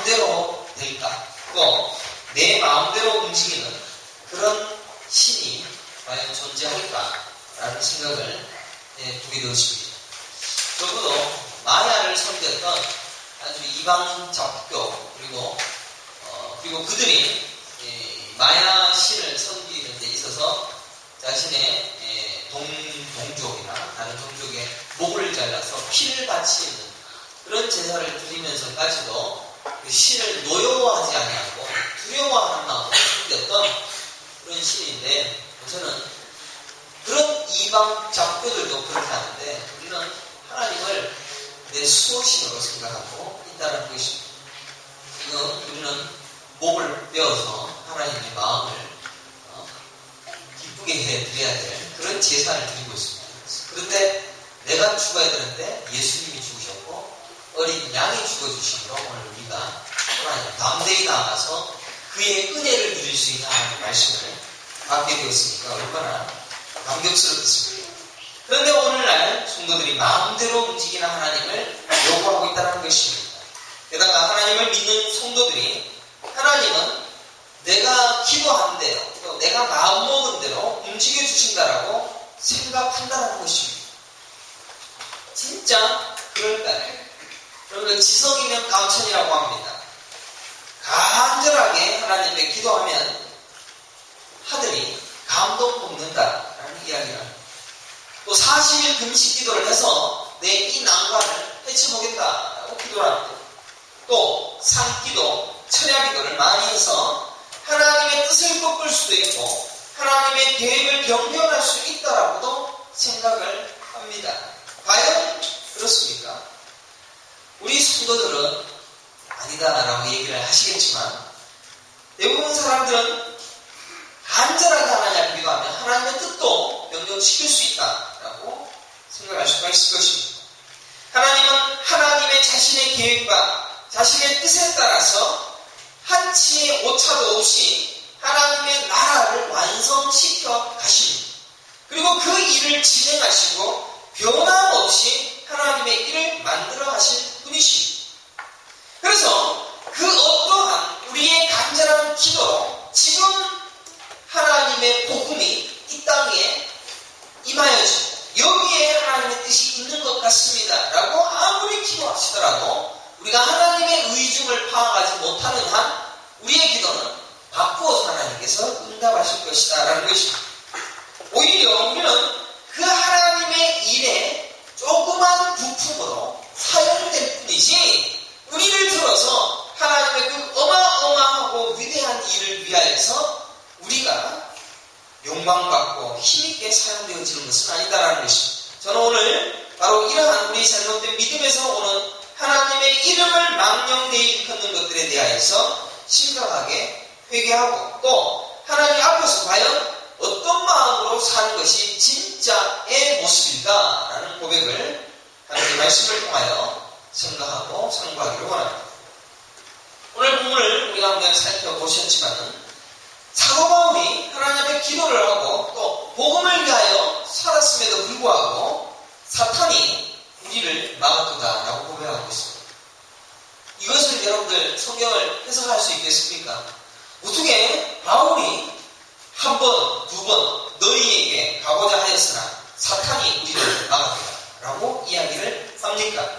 마음대로 될까? 또 내 마음대로 움직이는 그런 신이 과연 존재할까라는 생각을 보게 되었습니다. 적어도 마야를 섬겼던 아주 이방 잡교 그리고 그들이 마야 신을 섬기는 데 있어서 자신의 동족이나 다른 종족의 목을 잘라서 피를 바치는 그런 제사를 드리면서까지도 그 신을 노여워하지 아니하고 두려워하는 마음으로 섬겼던 그런 신인데, 저는 그런 이방 잡교들도 그렇게 하는데 우리는 하나님을 내 수호신으로 생각하고 있다는 것입니다. 지금 우리는 목을 베어서 하나님의 마음을 기쁘게 해드려야 될 그런 제사를 드리고 있습니다. 그런데 내가 죽어야 되는데 예수님이 죽으셨고 어린 양이 죽어주심으로 오늘 우리가 하나님 담대히 나아가서 그의 은혜를 누릴 수 있는 하나님의 말씀을 받게 되었으니까 얼마나 감격스럽겠습니까? 그런데 오늘날 성도들이 마음대로 움직이는 하나님을 요구하고 있다는 것입니다. 게다가 하나님을 믿는 성도들이 하나님은 내가 기도한 대로 또 내가 마음먹은 대로 움직여 주신다라고 생각한다는 것입니다. 진짜 그럴까요? 여러분, 지성이면 감천이라고 합니다. 간절하게 하나님께 기도하면 하늘이 감동 먹는다라는 이야기를 합니다. 또 40일 금식 기도를 해서 내 이 난관을 해치보겠다라고 기도를 합니다. 또 산기도, 철야기도를 많이 해서 하나님의 뜻을 꺾을 수도 있고 하나님의 계획을 변경할 수 있다라고도 생각을 합니다. 과연 그렇습니까? 우리 성도들은 아니다라고 얘기를 하시겠지만 대부분 사람들은 간절하게 하나님 기도하면 하나님의 뜻도 변경시킬 수 있다라고 생각할 수가 있을 것입니다. 하나님은 하나님의 자신의 계획과 자신의 뜻에 따라서 한치의 오차도 없이 하나님의 나라를 완성시켜 가십니다. 그리고 그 일을 진행하시고 변함없이 하나님의 일을 만들어 가실 분이십니다. 그래서 그 어떠한 우리의 간절한 기도로 지금 하나님의 복음이 이 땅에 임하여지고 여기에 하나님의 뜻이 있는 것 같습니다 라고 아무리 기도하시더라도 우리가 하나님의 의중을 파악하지 못하는 한 우리의 기도는 바꾸어서 하나님께서 응답하실 것이다 라는 것입니다. 오히려 우리는 그 하나님의 일에 조그만 부품으로 사용될 뿐이지 우리를 들어서 하나님의 그 어마어마하고 위대한 일을 위하여서 우리가 영광받고 힘있게 사용되어지는 것은 아니다라는 것입니다. 저는 오늘 바로 이러한 우리 잘못된 믿음에서 오는 하나님의 이름을 망령되이 일컫는 것들에 대하여서 심각하게 회개하고 또 하나님 앞에서 과연 어떤 마음으로 사는 것이 진짜의 모습일까라는 고백을 하나님의 말씀을 통하여 생각하고 상고하기를 원합니다. 오늘 본문을 우리가 한번 살펴보셨지만은 사도 바울이 하나님 앞에 기도를 하고 또 복음을 위하여 살았음에도 불구하고 사탄이 우리를 막았다라고 고백하고 있습니다. 이것을 여러분들 성경을 해석할 수 있겠습니까? 어떻게 바울이 한 번, 두 번 너희에게 가고자 하였으나 사탄이 우리를 막았다라고 이야기를 합니까?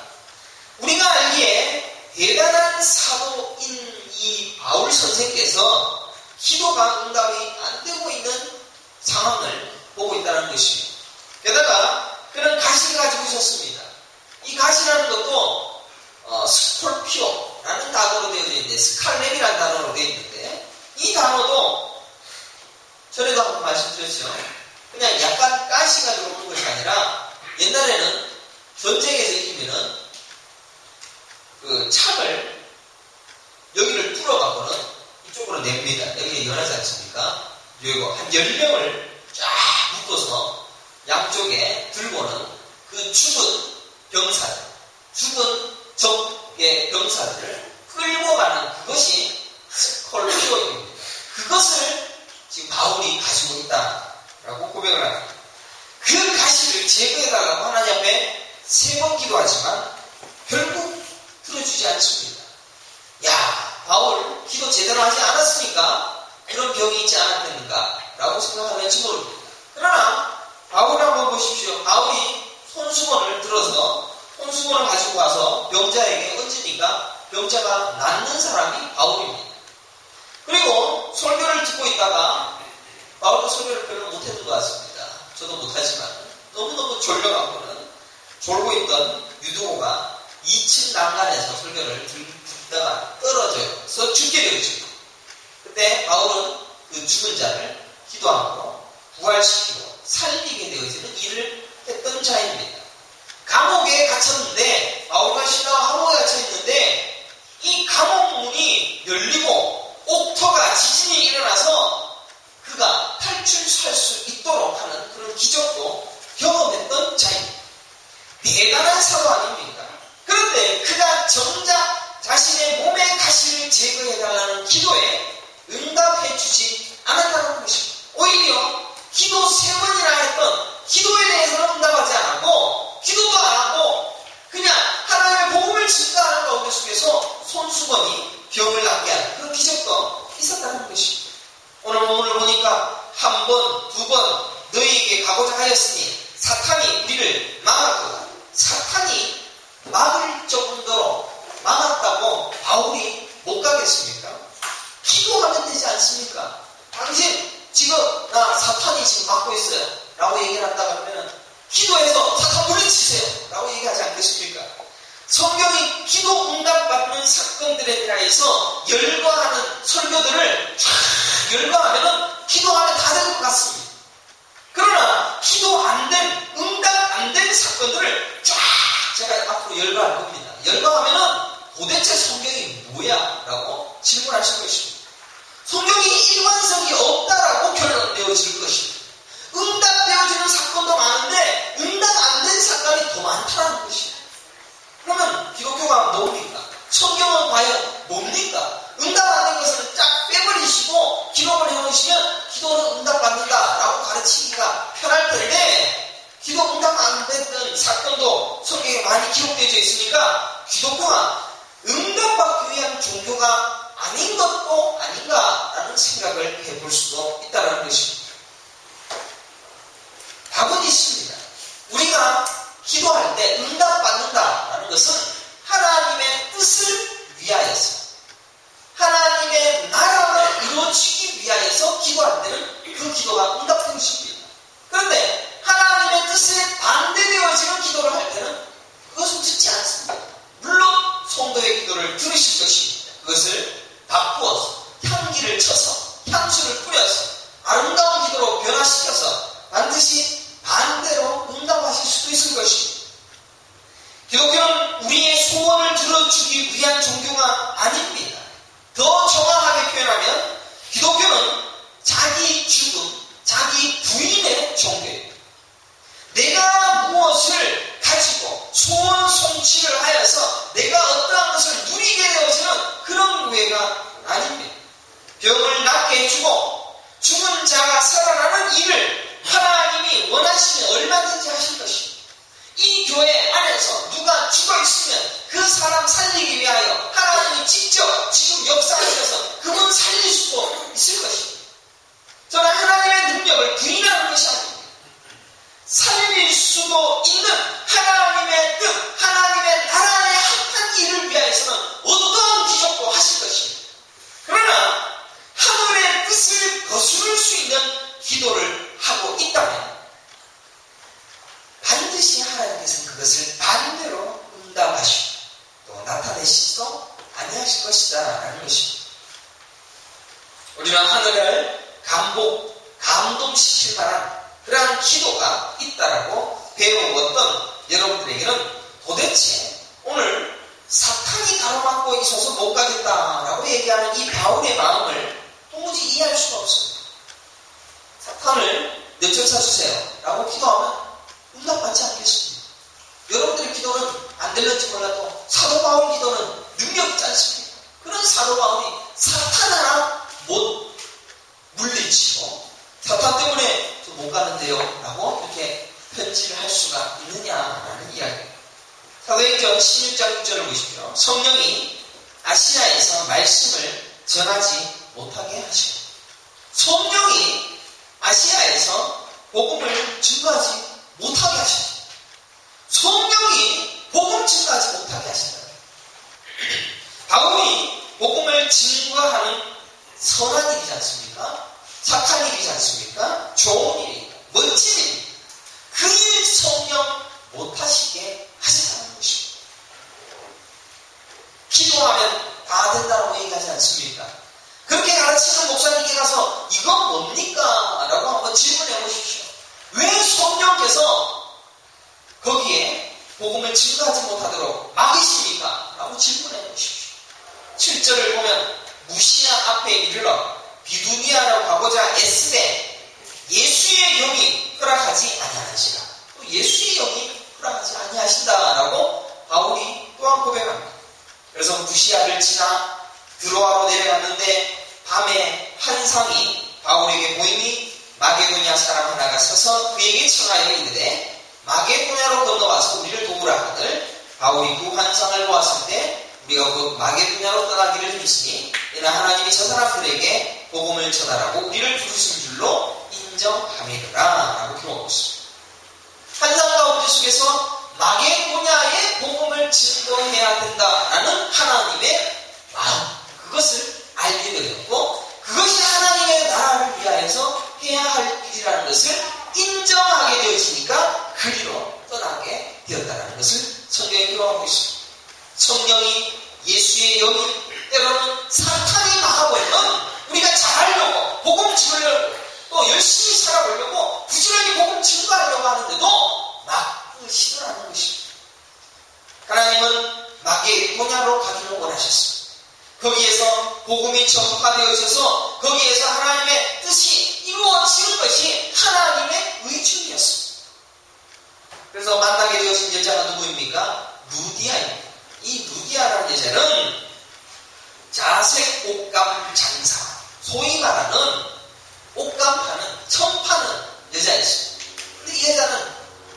우리가 알기에 대단한 사도인 이 바울 선생께서 기도가 응답이 안 되고 있는 상황을 보고 있다는 것입니다. 게다가 그는 가시를 가지고 있었습니다. 이 가시라는 것도 스콜피오라는 단어로 되어져 있는데 스칼렙이라는 단어로 되어 있는데 이 단어도 전에도 한번 말씀드렸죠. 그냥 약간 가시가 들어오는 것이 아니라 옛날에는 전쟁에서 이기면은 그 창을 여기를 뚫어갖고는 이쪽으로 냅니다. 여기에 연하지 않습니까? 그리고 한 10명을 쫙 묶어서 양쪽에 들고는 그 죽은 병사들, 죽은 적의 병사들을 끌고 가는 그것이 스콜피오입니다. 그것을 지금 바울이 가지고 있다라고 고백을 합니다. 그 가시를 제거해달라고 하나님 앞에 3번 기도하지만 결국 들어주지 않습니다. 야, 제대로 하지 않았으니까 그런 병이 있지 않았겠는가 라고 생각하는지 모릅니다. 그러나 바울을 한번 보십시오. 바울이 손수건을 들어서 손수건을 가지고 와서 병자에게 얹으니까 병자가 낫는 사람이 바울입니다. 그리고 설교를 듣고 있다가 바울도 설교를 별로 못했던 것 같습니다. 저도 못하지만 너무너무 졸려갖고는 졸고 있던 유동호가 2층 난간에서 설교를 듣다가 떨어져요. 그래서 죽게 되어지고 그때 바울은 그 죽은 자를 기도하고 부활시키고 살리게 되어지는 일을 했던 자입니다. 감옥에 갇혔는데 바울과 시라가 감옥에 갇혀있는데 이 감옥 문이 열리고 옥토가 지진이 일어나서 그가 탈출할 수 있도록 하는 그런 기적도 경험했던 자입니다. 대단한 사도 아닙니까? 그런데 그가 정작 자신의 몸의 가시를 제거해달라는 기도에 응답해주지 않았다는 것입니다. 오히려 기도 3번이나 했던 기도에 대해서는 응답하지 않았고 기도도 안 하고 그냥 하나님의 복음을 증가하는 가운데 속에서 손수건이 병을 낫게 하는 그런 기적도 있었다는 것입니다. 오늘 본문을 보니까 1번, 2번 너희에게 가고자 하였으니 사탄이 우리를 막았거든. 사탄이 막을 정도로 막았다고 바울이 못 가겠습니까? 기도하면 되지 않습니까? 당신 지금 나 사탄이 지금 막고 있어요 라고 얘기를 한다 그러면 기도해서 사탄 물리치세요 라고 얘기하지 않겠습니까? 성경이 기도 응답받는 사건들에 대해서 열거하는 설교들을 쫙 열거하면 기도하면 다 될 것 같습니다. 그러나 기도 안 된, 응답 안 된 사건들을 쫙 제가 앞으로 열거할 겁니다. 열거하면 도대체 성경이 뭐야? 라고 질문하실 것입니다. 성경이 일관성이 없다라고 결론 내어질 것입니다. 응답되어지는 사건도 많은데 응답 안 된 사건이 더 많다는 것입니다. 그러면 기독교가 뭡니까? 성경은 과연 뭡니까? 응답 안 된 것은 쫙 빼버리시고 기록을 해놓으시면 기도는 응답받는다라고 가르치기가 편할 텐데 기도 응답 안 됐던 사건도 성경에 많이 기록되어 있으니까 기독교가 응답받기 위한 종교가 아닌 것도 아닌가라는 생각을 해볼 수도 있다는 것입니다. 답은 있습니다. 우리가 기도할 때 응답받는다라는 것은 하나님의 뜻을 위하여서 하나님의 나라가 이루어지기 위하여서 기도할 때는 그 기도가 응답된 것입니다. 그런데 하나님의 뜻에 반대되어지는 기도를 할 때는 그것은 듣지 않습니다. 물론 성도의 기도를 들으실 것입니다. 그것을 바꾸어서 향기를 쳐서 향수를 뿌려서 아름다운 기도로 변화시켜서 반드시 반대로 응답하실 수도 있을 것입니다. 기독교는 우리의 소원을 들어주기 위한 종교가 아닙니다. 더 정확하게 표현하면 기독교는 자기 죽음, 자기 부인의 종교입니다. 내가 무엇을 가지고 소원 성취를 하여서 내가 어떠한 것을 누리게 되어서는 그런 교회가 아닙니다. 병을 낫게 해주고 죽은 자가 살아나는 일을 하나님이 원하시면 얼마든지 하실 것입니다. 이 교회 안에서 누가 죽어있으면 그 사람 살리기 위하여 하나님이 직접 지금 역사하셔서 그분 살릴 수도 있을 것입니다. 저는 하나님의 능력을 부인하는 것이 아닙니다. 살릴 수도 있는 하나님의 뜻, 하나님의 나라의 합한 일을 위하여서는 어떠한 기적도 하실 것입니다. 그러나 하늘의 뜻을 거스를 수 있는 기도를 하고 있다면 반드시 하나님께서는 그것을 반대로 응답하시고 또 나타내시지도 아니하실 것이다 라는 것입니다. 우리는 하늘을 감동시킬 만한 그러한 기도가 있다라고 배워왔던 여러분들에게는 도대체 오늘 사탄이 가로막고 있어서 못 가겠다라고 얘기하는 이 바울의 마음을 도무지 이해할 수가 없습니다. 사탄을 내쫓아 주세요 라고 기도하면 응답받지 않겠습니다. 여러분들의 기도는 안 될는지 몰라도 사도 바울 기도는 능력 있지 않습니까? 그런 사도 바울이 사탄 하나 못 물리치고 사탄 때문에 저 못 가는데요 라고 이렇게 편지를 할 수가 있느냐라는 이야기입니다. 사도행전 16장 6절을 보십시오. 성령이 아시아에서 말씀을 전하지 못하게 하시고 성령이 아시아에서 복음을 증거하지 못하게 하시고 성령이 복음 증거하지 못하게 하신다. 바울이 복음을 증거하는 선한 일이지 않습니까? 착한 일이지 않습니까? 좋은 일입니다. 멋진 일입니다. 그 일 성령 못하시게 하신다는 것입니다. 기도하면 다 된다고 얘기하지 않습니까? 그렇게 가르치는 목사님께 가서 이건 뭡니까? 라고 한번 질문해 보십시오. 왜 성령께서 거기에 복음을 증거하지 못하도록 막으십니까? 라고 질문해 보십시오. 7절을 보면 무시야 앞에 이르러 비두니아로 가고자 애쓰되 예수의 영이 허락하지 아니하시라. 또 예수의 영이 허락하지 아니하신다라고 바울이 또한 고백합니다. 그래서 무시아를 지나 드로아로 내려갔는데 밤에 환상이 바울에게 보이니 마게도냐 사람 하나가 서서 그에게 청하여 이르되 마게도냐로 건너와서 우리를 도우라 하거늘 바울이 그 환상을 보았을 때 우리가 그 마게도냐로 떠나기를 힘쓰니 이는 하나님이 저 사람들에게 복음을 전하라고 우리를 부르신 줄로 인정함이더라 라고 기록하고 있습니다. 환상 가운데 속에서 마게도냐의 복음을 증거해야 된다라는 하나님의 마음, 그것을 알게 되었고 그것이 하나님의 나라를 위하여서 해야 할 일이라는 것을 인정하게 되어지니까 그리로 떠나게 되었다는 것을 성경에 기록하고 있습니다. 성령이 예수의 영이 때로는 사탄이 막아버리면 우리가 잘하려고 복음 증거하려고 또 열심히 살아보려고 부지런히 복음 증거하려고 하는데도 막으시더라는 것입니다. 하나님은 마게도냐로 가기를 원하셨습니다. 거기에서 복음이 전파되어 있어서 거기에서 하나님의 뜻이 이루어지는 것이 하나님의 의중이었습니다. 그래서 만나게 되어진 여자가 누구입니까? 루디아입니다. 이 루디아라는 여자는 자색 옷감 장사, 소위 말하는 옷감 파는, 천 파는 여자였습니다. 근데 이 여자는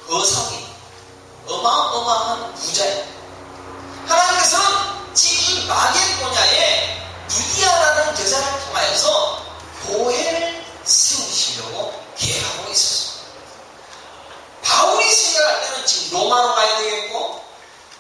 거성이 어마어마한 부자입니다. 하나님께서는 지금 이 마게도냐에 루디아라는 여자를 통하여서 교회를 세우시려고 계획하고 있었습니다. 바울이 생각할 때는 지금 로마로 가야 되겠고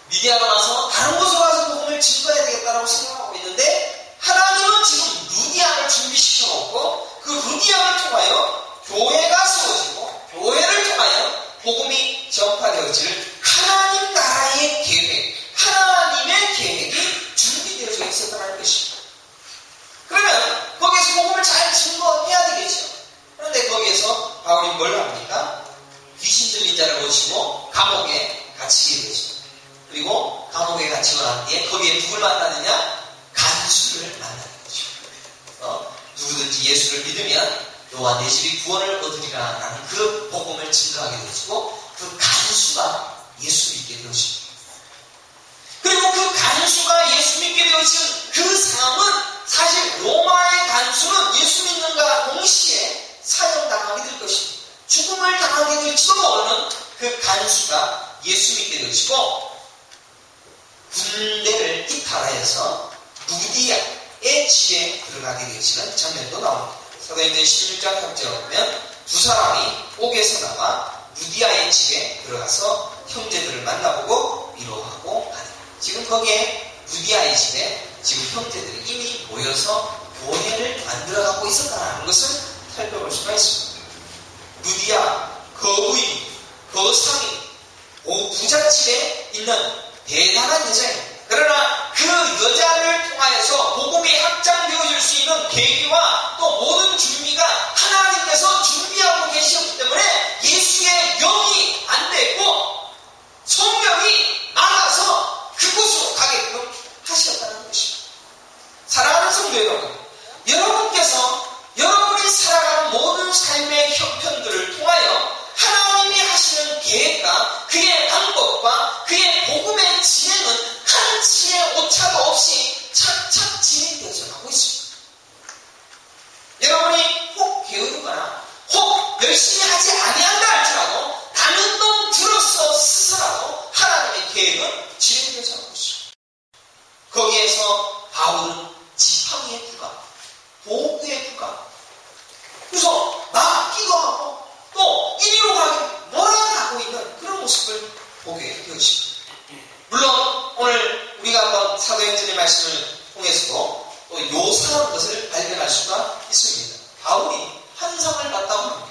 미디아로 가서 다른 곳으로 가서 복음을 증거해야 되겠다고 생각하고 있는데 하나님은 지금 루디아를 준비시켜놓고 그 루디아를 통하여 교회가 세워지고 교회를 통하여 복음이 전파되어질 하나님 나라의 계획, 하나님의 계획이 준비되어져 있었다는 것입니다. 그러면 거기에서 복음을 잘 증거해야 되겠죠. 그런데 거기에서 바울이 뭘 합니까? 귀신 들린 자를 고치고 감옥에 갇히게 되죠. 그리고 감옥에 갇히고 난 뒤에 거기에 누굴 만나느냐? 간수를 만나는 거죠. 누구든지 예수를 믿으면 너와 내 집이 구원을 얻으리라 라는 그 복음을 증거하게 되시고 그 간수가 예수 믿게 되었습니다. 그리고 그 간수가 예수 믿게 되어진 그 상황은 사실 로마의 간수는 예수 믿는가 동시에 사형당하게 될 것입니다. 죽음을 당하게 될지도 모르는 그 간수가 예수 믿게 되시고 군대를 이탈하여서 루디아의 집에 들어가게 되시는 장면도 나옵니다. 사도행전 16장 3절에 보면 두 사람이 옥에서 나와 루디아의 집에 들어가서 형제들을 만나보고 위로하고 가니 지금 거기에 루디아의 집에 지금 형제들이 이미 모여서 교회를 만들어가고 있었다는 것을 살펴볼 수가 있습니다. 루디아, 거부인, 거상인, 부잣집에 있는 대단한 여자입니다. 그러나 그 여자를 통하여서 복음이 확장되어질 수 있는 계기와 또 모든 준비가 하나님께서 준비하고 계셨기 때문에 예수의 영이 안 됐고 성령이 막아서 그곳으로 가게끔 하셨다는 것입니다. 사랑하는 성도 여러분, 여러분께서 여러분이 살아가는 모든 삶의 형편들을 통하여 하나님이 하시는 계획과 그의 방법과 그의 복음의 진행은 한치의 오차도 없이 착착 진행되어져 가고 있습니다. 여러분이 혹 게으르거나 혹 열심히 하지 아니한다 할지라도 남은 놈 들어서 스스라도 하나님의 계획은 진행되어져 가고 있습니다. 거기에서 바울은 지팡이에 불과합니다. 됩니까? 그래서 맞기도 하고 또 이리로 가기 몰아가고 있는 그런 모습을 보게 되었습니다. 물론 오늘 우리가 한번 사도행전의 말씀을 통해서도 또 요상한 것을 발견할 수가 있습니다. 바울이 환상을 봤다고 합니다.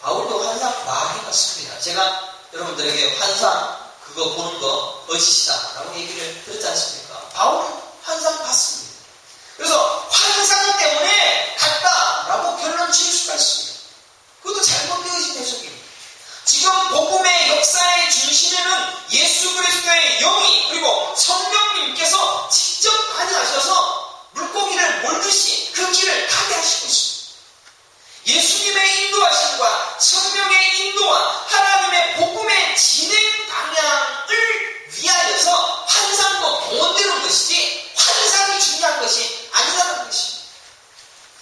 바울도 환상 많이 봤습니다. 제가 여러분들에게 환상 그거 보는 거 거짓이다 라고 얘기를 들었지 않습니까? 바울은 환상 봤습니다. 그래서 환상 때문에 갔다라고 결론 지을 수가 있습니다. 그것도 잘못되어진 해석입니다. 지금 복음의 역사의 중심에는 예수 그리스도의 영이 그리고 성령님께서 직접 관여하셔서 물고기를 몰듯이 그 길을 가게 하시고 있습니다. 예수님의 인도하심과 성령의 인도와 하나님의 복음의 진행 방향을 위하여서 환상도 동원되는 것이지 환상이 중요한 것이 아니라는 것입니다.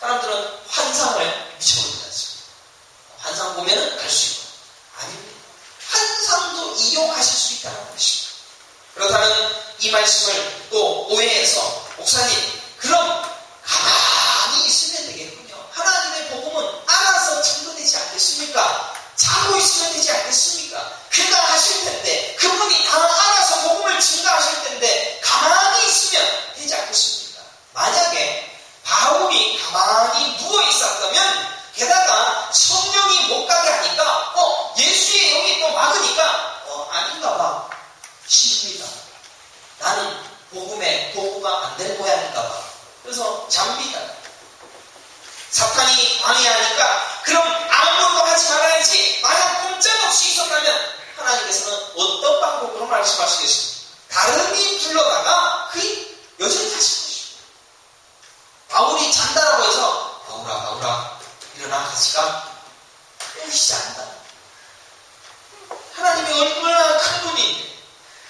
사람들은 환상을 미쳐버리지 않습니다. 환상 보면은 갈 수 있고 아닙니다. 환상도 이용하실 수 있다는 것입니다. 그렇다면 이 말씀을 또 오해해서 목사님 그럼 가만히 있으면 되겠군요. 하나님의 복음은 알아서 증거되지 않겠습니까? 자고 있으면 되지 않겠습니까? 그가 하실 텐데 그분이 다 알아서 복음을 증거하실 텐데 가만히 있으면 되지 않겠습니까? 만약에 바울이 가만히 누워 있었다면 게다가 성령이 못 가게 하니까 예수의 영이 또 막으니까 아닌가 봐. 쉽니다. 나는 복음에 도구가 안 될 모양인가 봐. 그래서 잡니다. 사탄이 방해하니까 그럼 아무것도 하지 말아야지. 만약 꼼짝없이 있었다면 하나님께서는 어떤 방법으로 말씀하시겠습니까? 다름이 불러다가 그 여전히 하실 것입니다. 바울이 잔다라고 해서 바울아 일어나 같이 가. 그러시지 않는다. 하나님이 얼마나 큰 분인데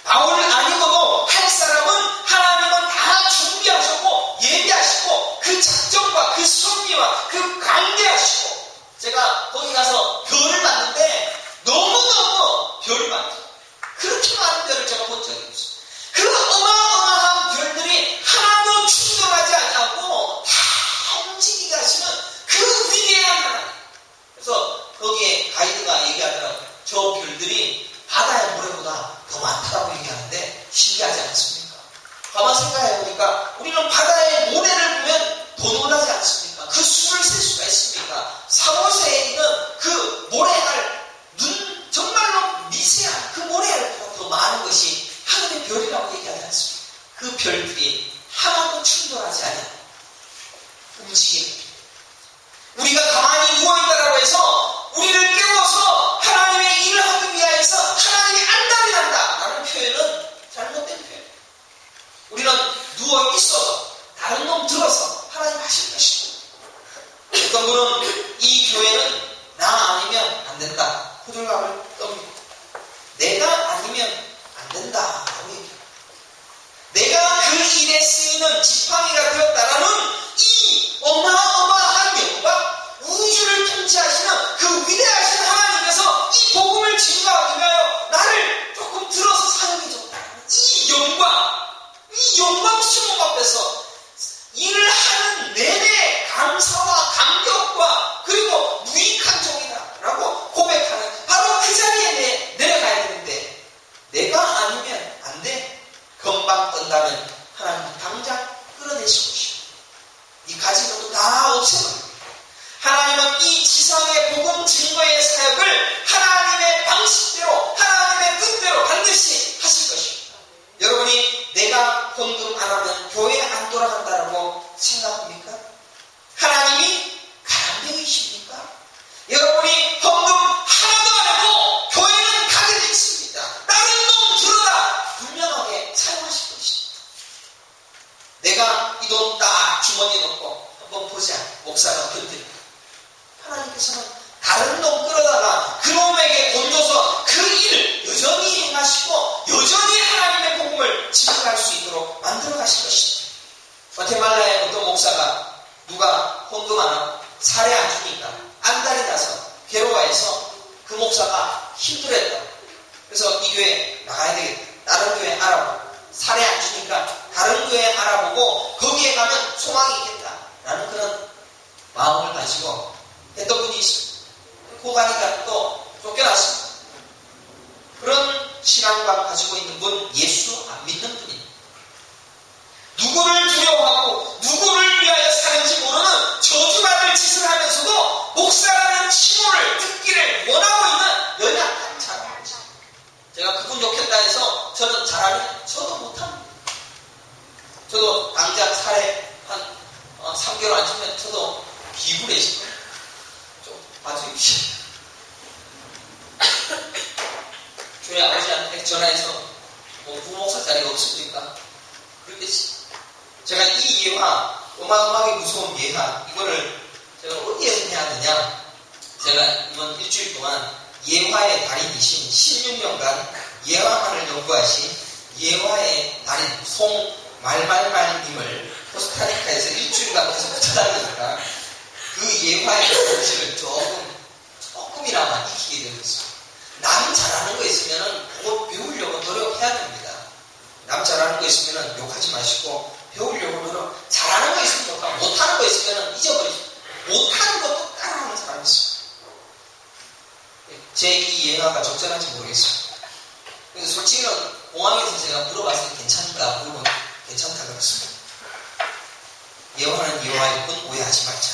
바울을 아니고도 할 사람은 하나님은 다 준비하셨고 예비하시고 그 작정과 그 섭리와 그 관대하시고 제가 거기 가서 별을 봤는데 너무너무 별을 봤죠. 그렇게 많은 별을 제가 본 적이 없어요. 그 어마어마한 별들이 하나도 충돌하지 않고 다 움직이게 하시는 그 위대한 하나님. 그래서 거기에 가이드가 얘기하더라고요. 저 별들이 바다의 모래보다 더 많다고 얘기하는데 신기하지 않습니까? 가만 생각해보니까 우리는 바다의 모래를 보면 더 놀라지 않습니까? 그 수를 셀 수가 있습니까? 상호세에 있는 그 모래알 정말로 미세한 그 모래알보다 더 많은 것이 하늘의 별이라고 얘기하지 않습니까? 그 별들이 하나도 충돌하지 않아요. 움직이는 우리가 가만히 누워있다라고 해서 우리를 깨워서 하나님의 일을 하기 위하여서 하나님이 안달이 난다라는 표현은 잘못된 표현. 우리는 누워있어서 다른 놈 들어서 하나님 하실 것이고 어떤 분은 이 교회는 나 아니면 안 된다. 호들갑을 떱니다. 내가 아니면 안 된다라고 얘기합니다. 내가 그 일에 쓰이는 지팡이가 되었다라는 이 어마어마한 영광 우주를 통치하시는 그 위대하신 하나님께서 이 복음을 증거하기 위하여 나를 조금 들어서 사용해줬다. 이 영광스러운 앞에서 일을 하는 내내 감사와 감격과 그리고 무익한 종이다라고 고백하는 바로 그 자리에 내려가야 되는데 내가 아니면 안 돼. 금방 뜬다면 하나님은 당장 끌어내실 것입니다. 이 가진 것도 다 없애버립니다. 하나님은 이 지상의 복음 증거의 사역을 하나님의 방식대로 하나님의 뜻대로 반드시 하실 것입니다. 여러분이 내가 헌금 안 하면 교회 안 돌아간다라고 생각합니까? 하나님이 가람뱅이십니까? 여러분이 헌금 하나도 안 하고 교회는 가게 돼 있습니다. 다른 놈 들어라 분명하게 사용하실 것입니다. 내가 이 돈 딱 주머니에 넣고 한번 보자. 목사가 어떤 데 하나님께서는 다른 놈 끌어다가 그 놈에게 돈 줘서 그 일을 여전히 행하시고 여전히 하나님의 복음을 증거할 수 있도록 만들어 가실 것입니다. 과테말라의 어떤 목사가 누가 헌금 안 하고 살에 안 주니까 안달이 나서 괴로워해서 그 목사가 힘들었다. 그래서 이 교회 나가야 되겠다. 다른 교회 알아보고 살에 안 주니까 다른 교회 알아보고 거기에 가면 소망이 있겠다. 라는 그런 마음을 가지고 했던 분이 있습니다. 고가니까 또 쫓겨났습니다. 그런 신앙관 가지고 있는 분, 예수 안 믿는 분입니다. 누구를 두려워하고 누구를 위하여 사는지 모르는 저주받을 짓을 하면서도 목사라는 칭호를 듣기를 원하고 있는 연약한 자입니다. 제가 그분 욕했다 해서 저는 잘하는, 저도 못합니다. 저도 당장 살해 한 3개월 안 지면 저도 비굴해질 거예요. 좀 봐주십시오. 교회 아버지한테 전화해서 뭐 부목사 자리가 없습니까? 그러겠지. 제가 이 예화, 어마어마하게 무서운 예화, 이거를 제가 어디에서 해야 되냐? 제가 이번 일주일 동안 예화의 달인이신 16년간 예화만을 연구하신 예화의 달인 송말말말님을 코스타리카에서 일주일간 계속 찾아다니다가 그 예화의 정신을 조금이나마 익히게 되었습니다. 남 잘하는 거 있으면 그거 배우려고 노력해야 됩니다. 남 잘하는 거 있으면 욕하지 마시고 배우려고 노력. 잘하는 거 있으면 욕하고 못하는 거 있으면 잊어버리시고 못하는 것도 따라하는 사람이 있습니다. 제 이 예화가 적절한지 모르겠습니다. 그래서 솔직히는 공항에서 제가 물어봤을 때 괜찮을까? 물어보면 괜찮다고 그랬습니다. 예화는 예화일 뿐 오해하지 말자.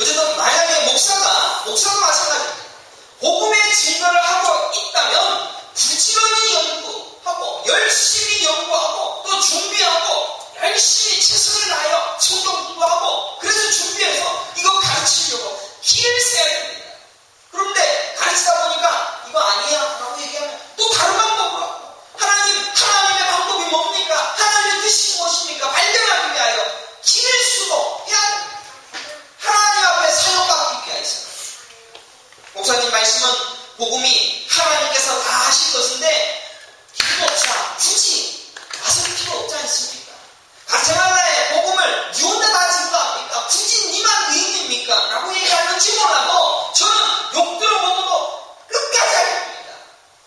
어쨌든 만약에 목사도 마찬가지입니다. 복음의 증거를 하고 있다면 부지런히 연구하고 열심히 연구하고 또 준비하고 열심히 최선을 다하여 성경 공부하고 그래서 준비해서 이거 가르치려고 길을 세야 됩니다. 그런데 가르치다 보니까 이거 아니야 라고 얘기하면 또 다른 방법으로 하고 하나님의 방법이 뭡니까? 하나님의 뜻이 무엇입니까? 발견하기 위하여 길을 수고해야 됩니다. 하나님 앞에 사용받기 위해서. 목사님 말씀은 복음이 하나님께서 다 하실 것인데 기록사 굳이 나설 필요 없지 않습니까? 가정하나의 복음을 니 혼자 다 증거합니까? 굳이 니만 의인입니까? 라고 얘기하는지 몰라도 저는 욕 들어보고도 끝까지 하겠습니다.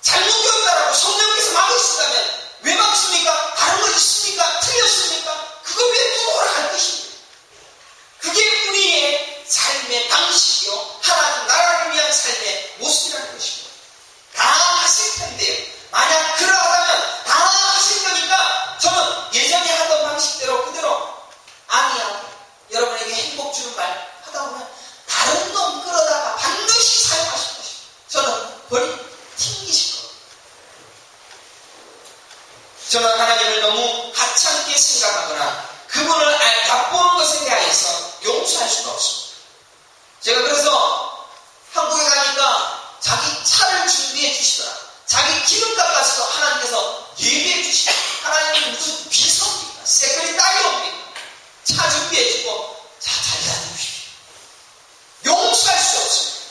잘못 배웠다라고 성령께서 막으신다면 왜 막습니까? 다른 거 있습니까? 틀렸습니까? 그거 왜 또 것입니다. 그게 우리의 삶의 방식이요 하나님 나라를 위한 삶의 모습이라는 것입니다. 다 하실 텐데요. 만약 그러하다면 다 하실 거니까 저는 예전에 하던 방식대로 그대로 아니야. 여러분에게 행복 주는 말 하다 보면 다른 돈 끌어다가 반드시 사용하실 것입니다. 저는 튕기실 겁니다. 저는 하나님을 너무 하찮게 생각하거나 그분을 얕보는 것에 대해서 용서할 수가 없습니다. 제가 그래서 한국에 가니까 자기 차를 준비해 주시더라. 자기 기름값 가서 하나님께서 예비해 주시더라. 하나님은 무슨 비서입니까? 세크리타리오입니까? 차 준비해 주고 자 자리 앉으십시오. 용서할 수 없습니다.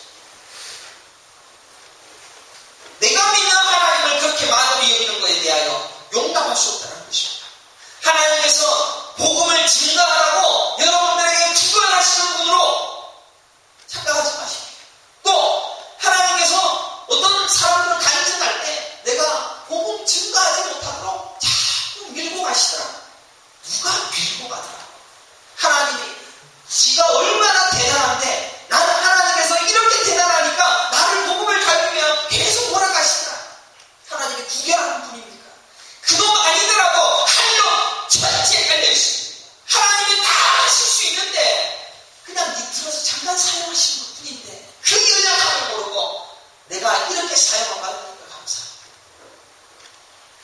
내가 믿는 하나님을 그렇게 만으로 여기는 것에 대하여 용납할 수 없다는 것입니다. 하나님께서 복음을 증거하라고 여러분들에게 주관하시는 분으로 착각하지 마십시오. 또 하나님께서 어떤 사람들을 간증할 때 내가 복음 증거하지 못하도록 자꾸 밀고 가시더라. 누가 밀고 가더라. 하나님이 지가 얼마나 대단한데 나는 하나님께서 이렇게 대단하니까 나를 복음을 가르치면 계속 몰아가시더라. 하나님이 구별하는 분입니까? 그놈 아니더라도 한놈 천지에 깔려있습니다. 하나님이 다 하실 수 있는데 그냥 밑으로서 잠깐 사용하시는 것 뿐인데 그 연약함을 모르고 내가 이렇게 사용을 받으니까 감사합니다.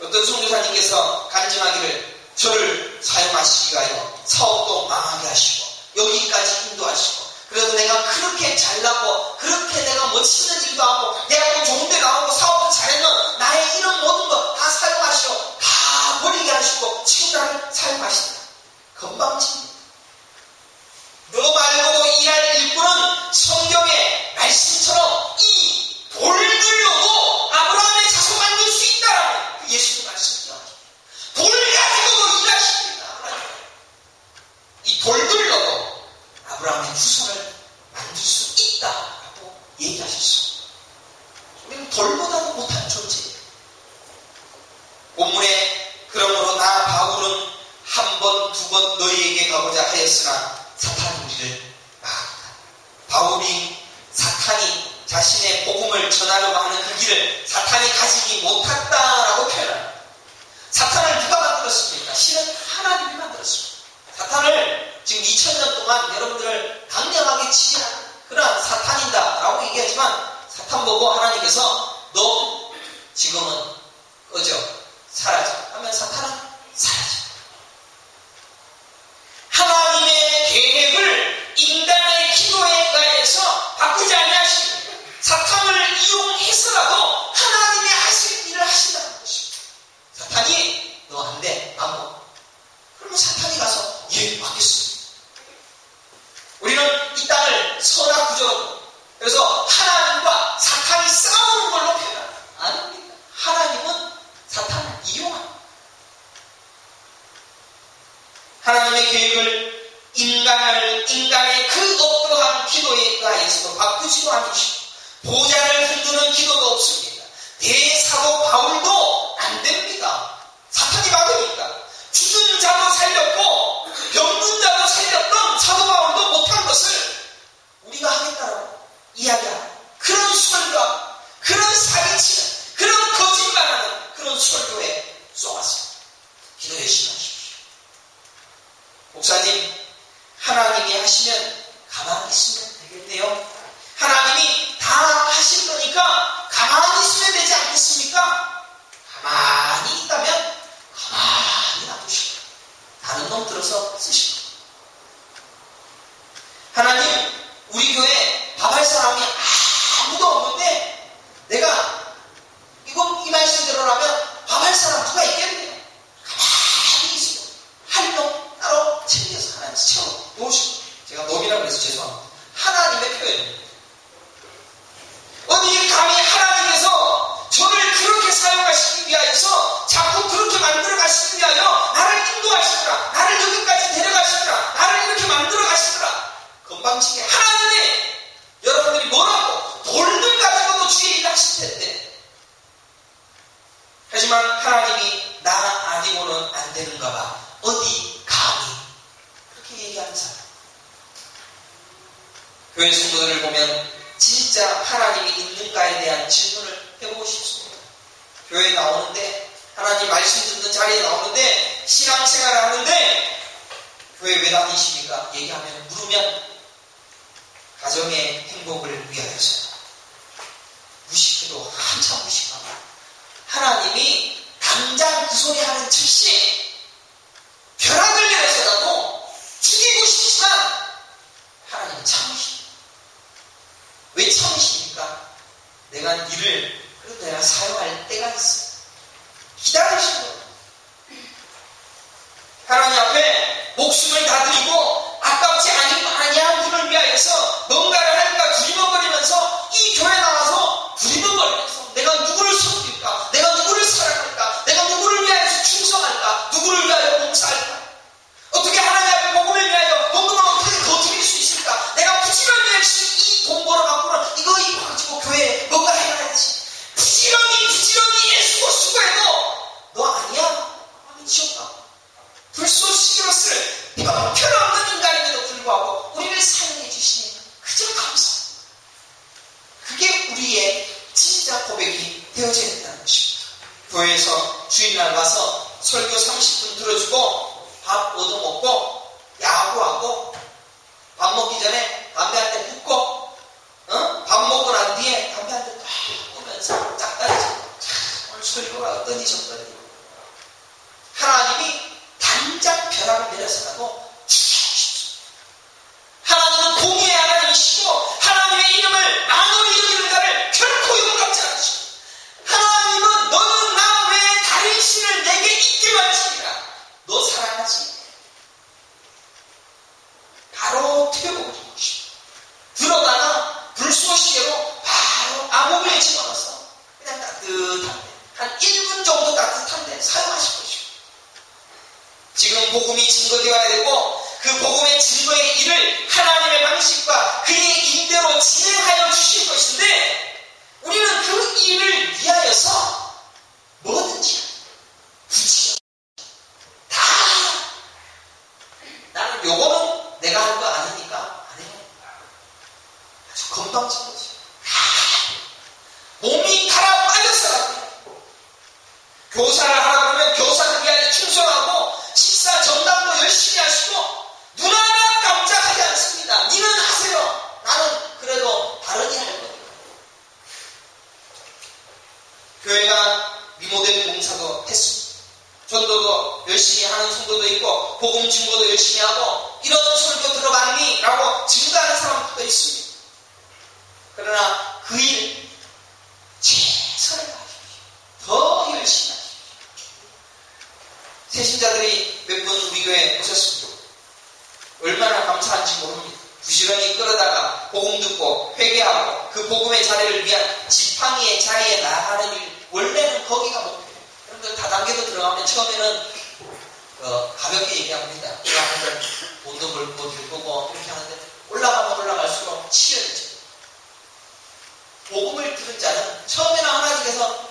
어떤 선교사님께서 간증하기를 저를 사용하시기 위하여 사업도 망하게 하시고 여기까지 인도하시고 그래도 내가 그렇게 잘나고 그렇게 내가 멋있는 일도 하고 내가 또 좋은 데 나오고 사업도 잘했는 나의 이런 모든 것 다 사용하시고 다 버리게 하시고 지금 나를 사용하시다. 건방집니다. 너 말고도 일할 일꾼은 성경의 말씀처럼 이 돌들로도 아브라함의 자손 만들 수 있다라는 예수님 말씀이죠. 돌 가지고도 일하십니다. 이 돌들로도 아브라함의 후손을 만들 수 있다라고 얘기하셨습니다. 우리는 돌보다도 못한 존재예요. 본문에 그러므로 나 바울은 한 번, 두 번 너희에게 가고자 하였으나 사탄이 우리를 막았다. 바울이 사탄이 자신의 복음을 전하려고 하는 그 길을 사탄이 가지지 못했다라고 표현합니다. 사탄을 누가 만들었습니까? 실은 하나님이 만들었습니다. 사탄을 지금 2000년 동안 여러분들을 강력하게 치유하는 그러한 사탄이다라고 얘기하지만 사탄 보고 하나님께서 너 지금은 꺼져 사라져 하면 사탄은 사라져. 하나님의 계획을 인간의 기도에 의해서 바꾸지 아니하십니까? 사탄을 이용해서라도 하나님이 하실 일을 하신다는 것입니다. 사탄이 너 안 돼, 안 그러면 사탄이 가서 예, 맞겠습니다. 우리는 이 땅을 선악 구조로 그래서 하나님과 사탄이 싸우는 걸로 표현합니다. 아닙니다. 하나님은 사탄을 이용합니다. 하나님의 계획을 인간의 그 어떠한 기도에 의해서도 바꾸지도 않으시고 보좌를 흔드는 기도도 없습니다. 대사도 바울도 안 됩니다. 사탄이 막으니까. 죽은 자도 살렸고 병든 자도 살렸던 사도 바울도 못한 것을 우리가 하겠다라고 이야기하는 그런 설과 그런 사기치는 그런 거짓말하는 그런 설교에 쏘았습니다. 기도 열심히 하십시오. 목사님, 하나님이 하시면 가만히 있으면 되겠네요. 하나님이 다 하실 거니까 가만히 있으면 되지 않겠습니까? 가만히 있다면 가만히 놔두시고 다른 놈 들어서 쓰시고. 하나님, 우리 교회 밥 할 사람이 아무도 없는데 내가 이 말씀대로라면 밥 할 사람 누가 있겠네요. 가만히 있으고 한 놈 따로 챙겨서 하나님 채워 놓으시고. 제가 놈이라고 해서 죄송합니다. 하나님의 표현입니다. 어디 감히 하나님께서 저를 그렇게 사용하시기 위하여서 자꾸 그렇게 만들어 가시기 위하여 나를 인도하시더라, 나를 여기까지 데려가시더라, 나를 이렇게 만들어 가시더라. 건방지게 하나님이 여러분들이 뭐라고 돌을 가지고도 주의 일을 하실 텐데, 하지만 하나님이 나 아니고는 안 되는가 봐. 어디 감히 그렇게 얘기하는 사람. 교회 성도들을 보면 진짜 하나님이 있는가에 대한 질문을 해보고 싶습니다. 교회에 나오는데, 하나님 말씀 듣는 자리에 나오는데, 신앙생활을 하는데 교회 왜 다니십니까? 얘기하면, 물으면 가정의 행복을 위하여서. 무식해도 한참 무식하고 하나님이 당장 그 소리 하는 즉시 벼락을 내려서라도 죽이고 싶지만 하나님은 참으십니다. 왜 참으십니까? 내가 니를 그래도 내가 사용할 때가 있어. 기다리시는 거예요. 하나님 앞에 목숨을 다 드리고 아깝지 아니한 분을 위하여서 뭔가를 할까 두리번거리면서 이 교회 나와서 두리번거리면서 내가 누구를 섬길까? 내가 누구를 사랑할까? 내가 누구를 위하여서 충성할까? 누구를 위하여 봉사할까? 어떻게 하나님 앞에 복음을 위하여 헌금을 어떻게 더 드릴 수 있을까? 내가 부지런히 열심히 이 돈 벌어갖고는 이거 가지고 교회에 뭔가 해야지. 부지런히 애쓰고 수고해도 너 아니야? 아니 지옥가. 불쏘시기로쓸 형편없는 인간임에도 불구하고 우리를 사용해 주시니 그저 감사합니다. 그게 우리의 진짜 고백이 되어져야 된다는 것입니다. 교회에서 주일날 와서 설교 30분 들어주고 밥 얻어먹고 야구하고 밥 먹기 전에 담배 한 대 붓고 밥 먹고 난 뒤에 담배 한 대 딱 끄면서 짝다리죠. 오늘 설교가 어떠니 저떠니. 하나님이 당장 벼락을 내려서라도 지켜주십시오. 하나님은 공의의 하나님이시고 하나님의 이름을 만으로 이루는 자를 결코 용납지 않으시고, 하나님은 너는 나 외에 다른 신을 내게 있게 만지니라. 너 사랑하지? 바로 태워버린 것입니다. 들어다가 불쏘시개로 바로 암흑에 집어넣어서 그냥 따뜻한데 한 1분 정도 따뜻한데 사용하실 것입니다. 지금 복음이 증거되어야 되고 그 복음의 증거의 일을 하나님의 방식과 그의 인대로 진행하여 주실 것인데, 우리는 그 일을 위하여서 뭐든지 굳이 다 나는 요거는 내가 할 거 아니니까 안 해요. 건방진 거지. 몸이 갈아 빠졌어요. 교사를 하라 그러면 교사를 위하여 충성하고 식사 전담도 열심히 하시고 눈 하나 깜짝하지 않습니다. 니는 하세요. 나는 그래도 다르게 할 거니까. 교회가 리모델 공사도 했습니다. 전도도 열심히 하는 성도도 있고 복음 증거도 열심히 하고 이런 설교 들어봤니? 라고 증거하는 사람들도 있습니다. 그러나 그 일 최선을 다하십시오. 더 열심히 하십시오. 새신자들이 몇 분 우리 교회에 오셨습니다. 얼마나 감사한지 모릅니다. 부지런히 끌어다가 복음 듣고 회개하고 그 복음의 자리를 위한 지팡이의 자리에 나아가는 일, 원래는 거기가 목표예요. 여러분들 다단계도 들어가면 처음에는 가볍게 얘기합니다. 올라가면 돈도 벌고 들고 이렇게 하는데 올라가면 올라갈수록 치열해져요. 복음을 들은 자는 처음에는 하나님께서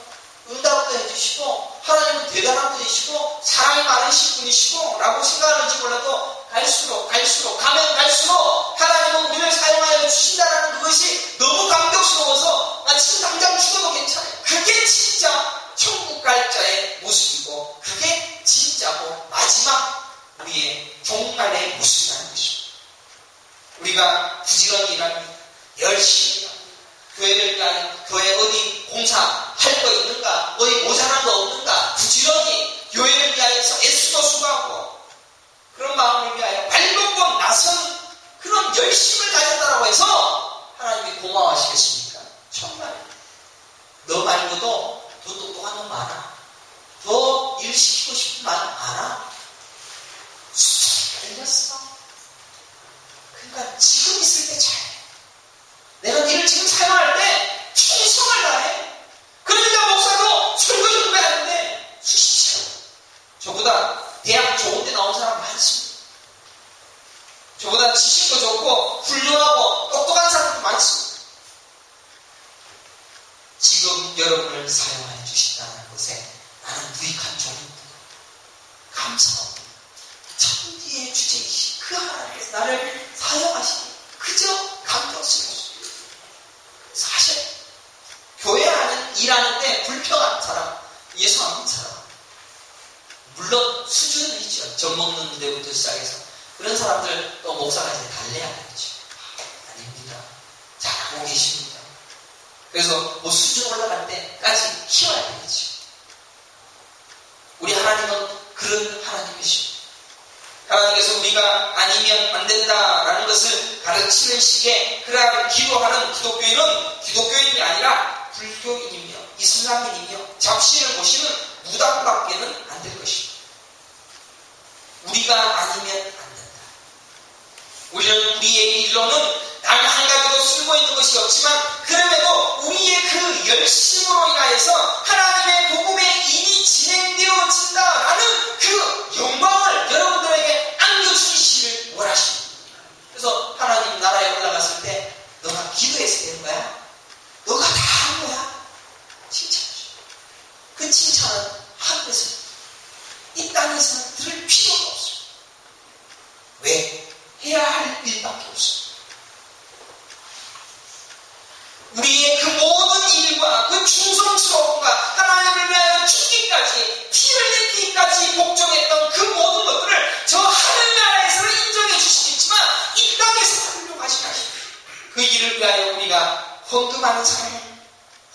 응답도 해주시고 하나님은 대단한 분이시고 사랑이 많으신 분이시고 라고 생각하는지 몰라도 갈수록 가면 갈수록 하나님은 우리를 사용하여 주신다는 그것이 너무 감격스러워서 나 지금 당장 죽어도 괜찮아요. 그게 진짜 천국 갈 자의 모습이고 그게 진짜고 마지막 우리의 종말의 모습이라는 것입니다. 우리가 부지런히 일합니다. 열심히 일합니다. 교회를 위하여 교회 어디 공사할 거 있는가, 어디 모자란 거 없는가, 부지런히 교회를 위하여서 애쓰고 수고하고 그런 마음을 위하여 발벗고 나선 그런 열심을 가졌다라고 해서 하나님이 고마워하시겠습니까? 정말 너 말고도 더 똑똑한 놈 많아. 더 일 시키고 싶은 말 많아. 수술이 걸렸어. 그러니까 지금 있을 때 잘해. 내가 니를 지금 사용할 때 충성을 다해. 그러니까 목사도 설교 준비하는데 수시처럼 저보다 대학 좋은 데 나온 사람 많습니다. 저보다 지식도 좋고 훌륭하고 똑똑한 사람도 많습니다. 지금 여러분을 사용하여 주신다는 것에 나는 유익한 종입니다. 감사합니다. 천지의 주제이신 그 하나님께서 나를 사용하시니 그저 감격스럽습니다. 사실 교회 안에 일하는데 불평하는 사람, 예수 안 믿는 사람 물론 수준은 있죠. 젖 먹는 데부터 시작해서 그런 사람들 또 목사가 이제 달래야 되죠. 아닙니다. 잘하고 계십니다. 그래서 뭐 수준 올라갈 때까지 키워야 되겠죠. 우리 하나님은 그런 하나님이십니다. 하나님께서 우리가 아니면 안 된다라는 것을 가르치는 식의 그러한 기도하는 기독교인은 기독교인이 아니라 불교인이며 이슬람인이며 잡신을 모시는 무당밖에는 안 될 것입니다. 우리가 아니면 안 된다. 우리는 우리의 일로는 단 한 가지도 쓸모 있는 것이 없지만 그럼에도 우리의 그 열심으로 인하여서 하나님의 복음의 일이 진행되어진다라는 그 영광을 여러분들에게 안겨주시기를 원하십니다. 그래서 하나님 나라에 올라갔을 때 너가 기도해서 되는 거야? 너가 다 한 거야? 칭찬해줘. 그 칭찬은 하늘에서 이 땅에서는 들을 필요가 없어요. 왜? 해야 할 일밖에 없어요. 우리의 그 모든 일과 그 충성스러움과 하나님을 위하여 죽기까지 피를 내기까지 복종했던 그 모든 것들을 저 하늘나라에서는 인정해 주시겠지만 이 땅에서 훌륭하지 마십시오. 그 일을 위하여 우리가 헌금하는 사람은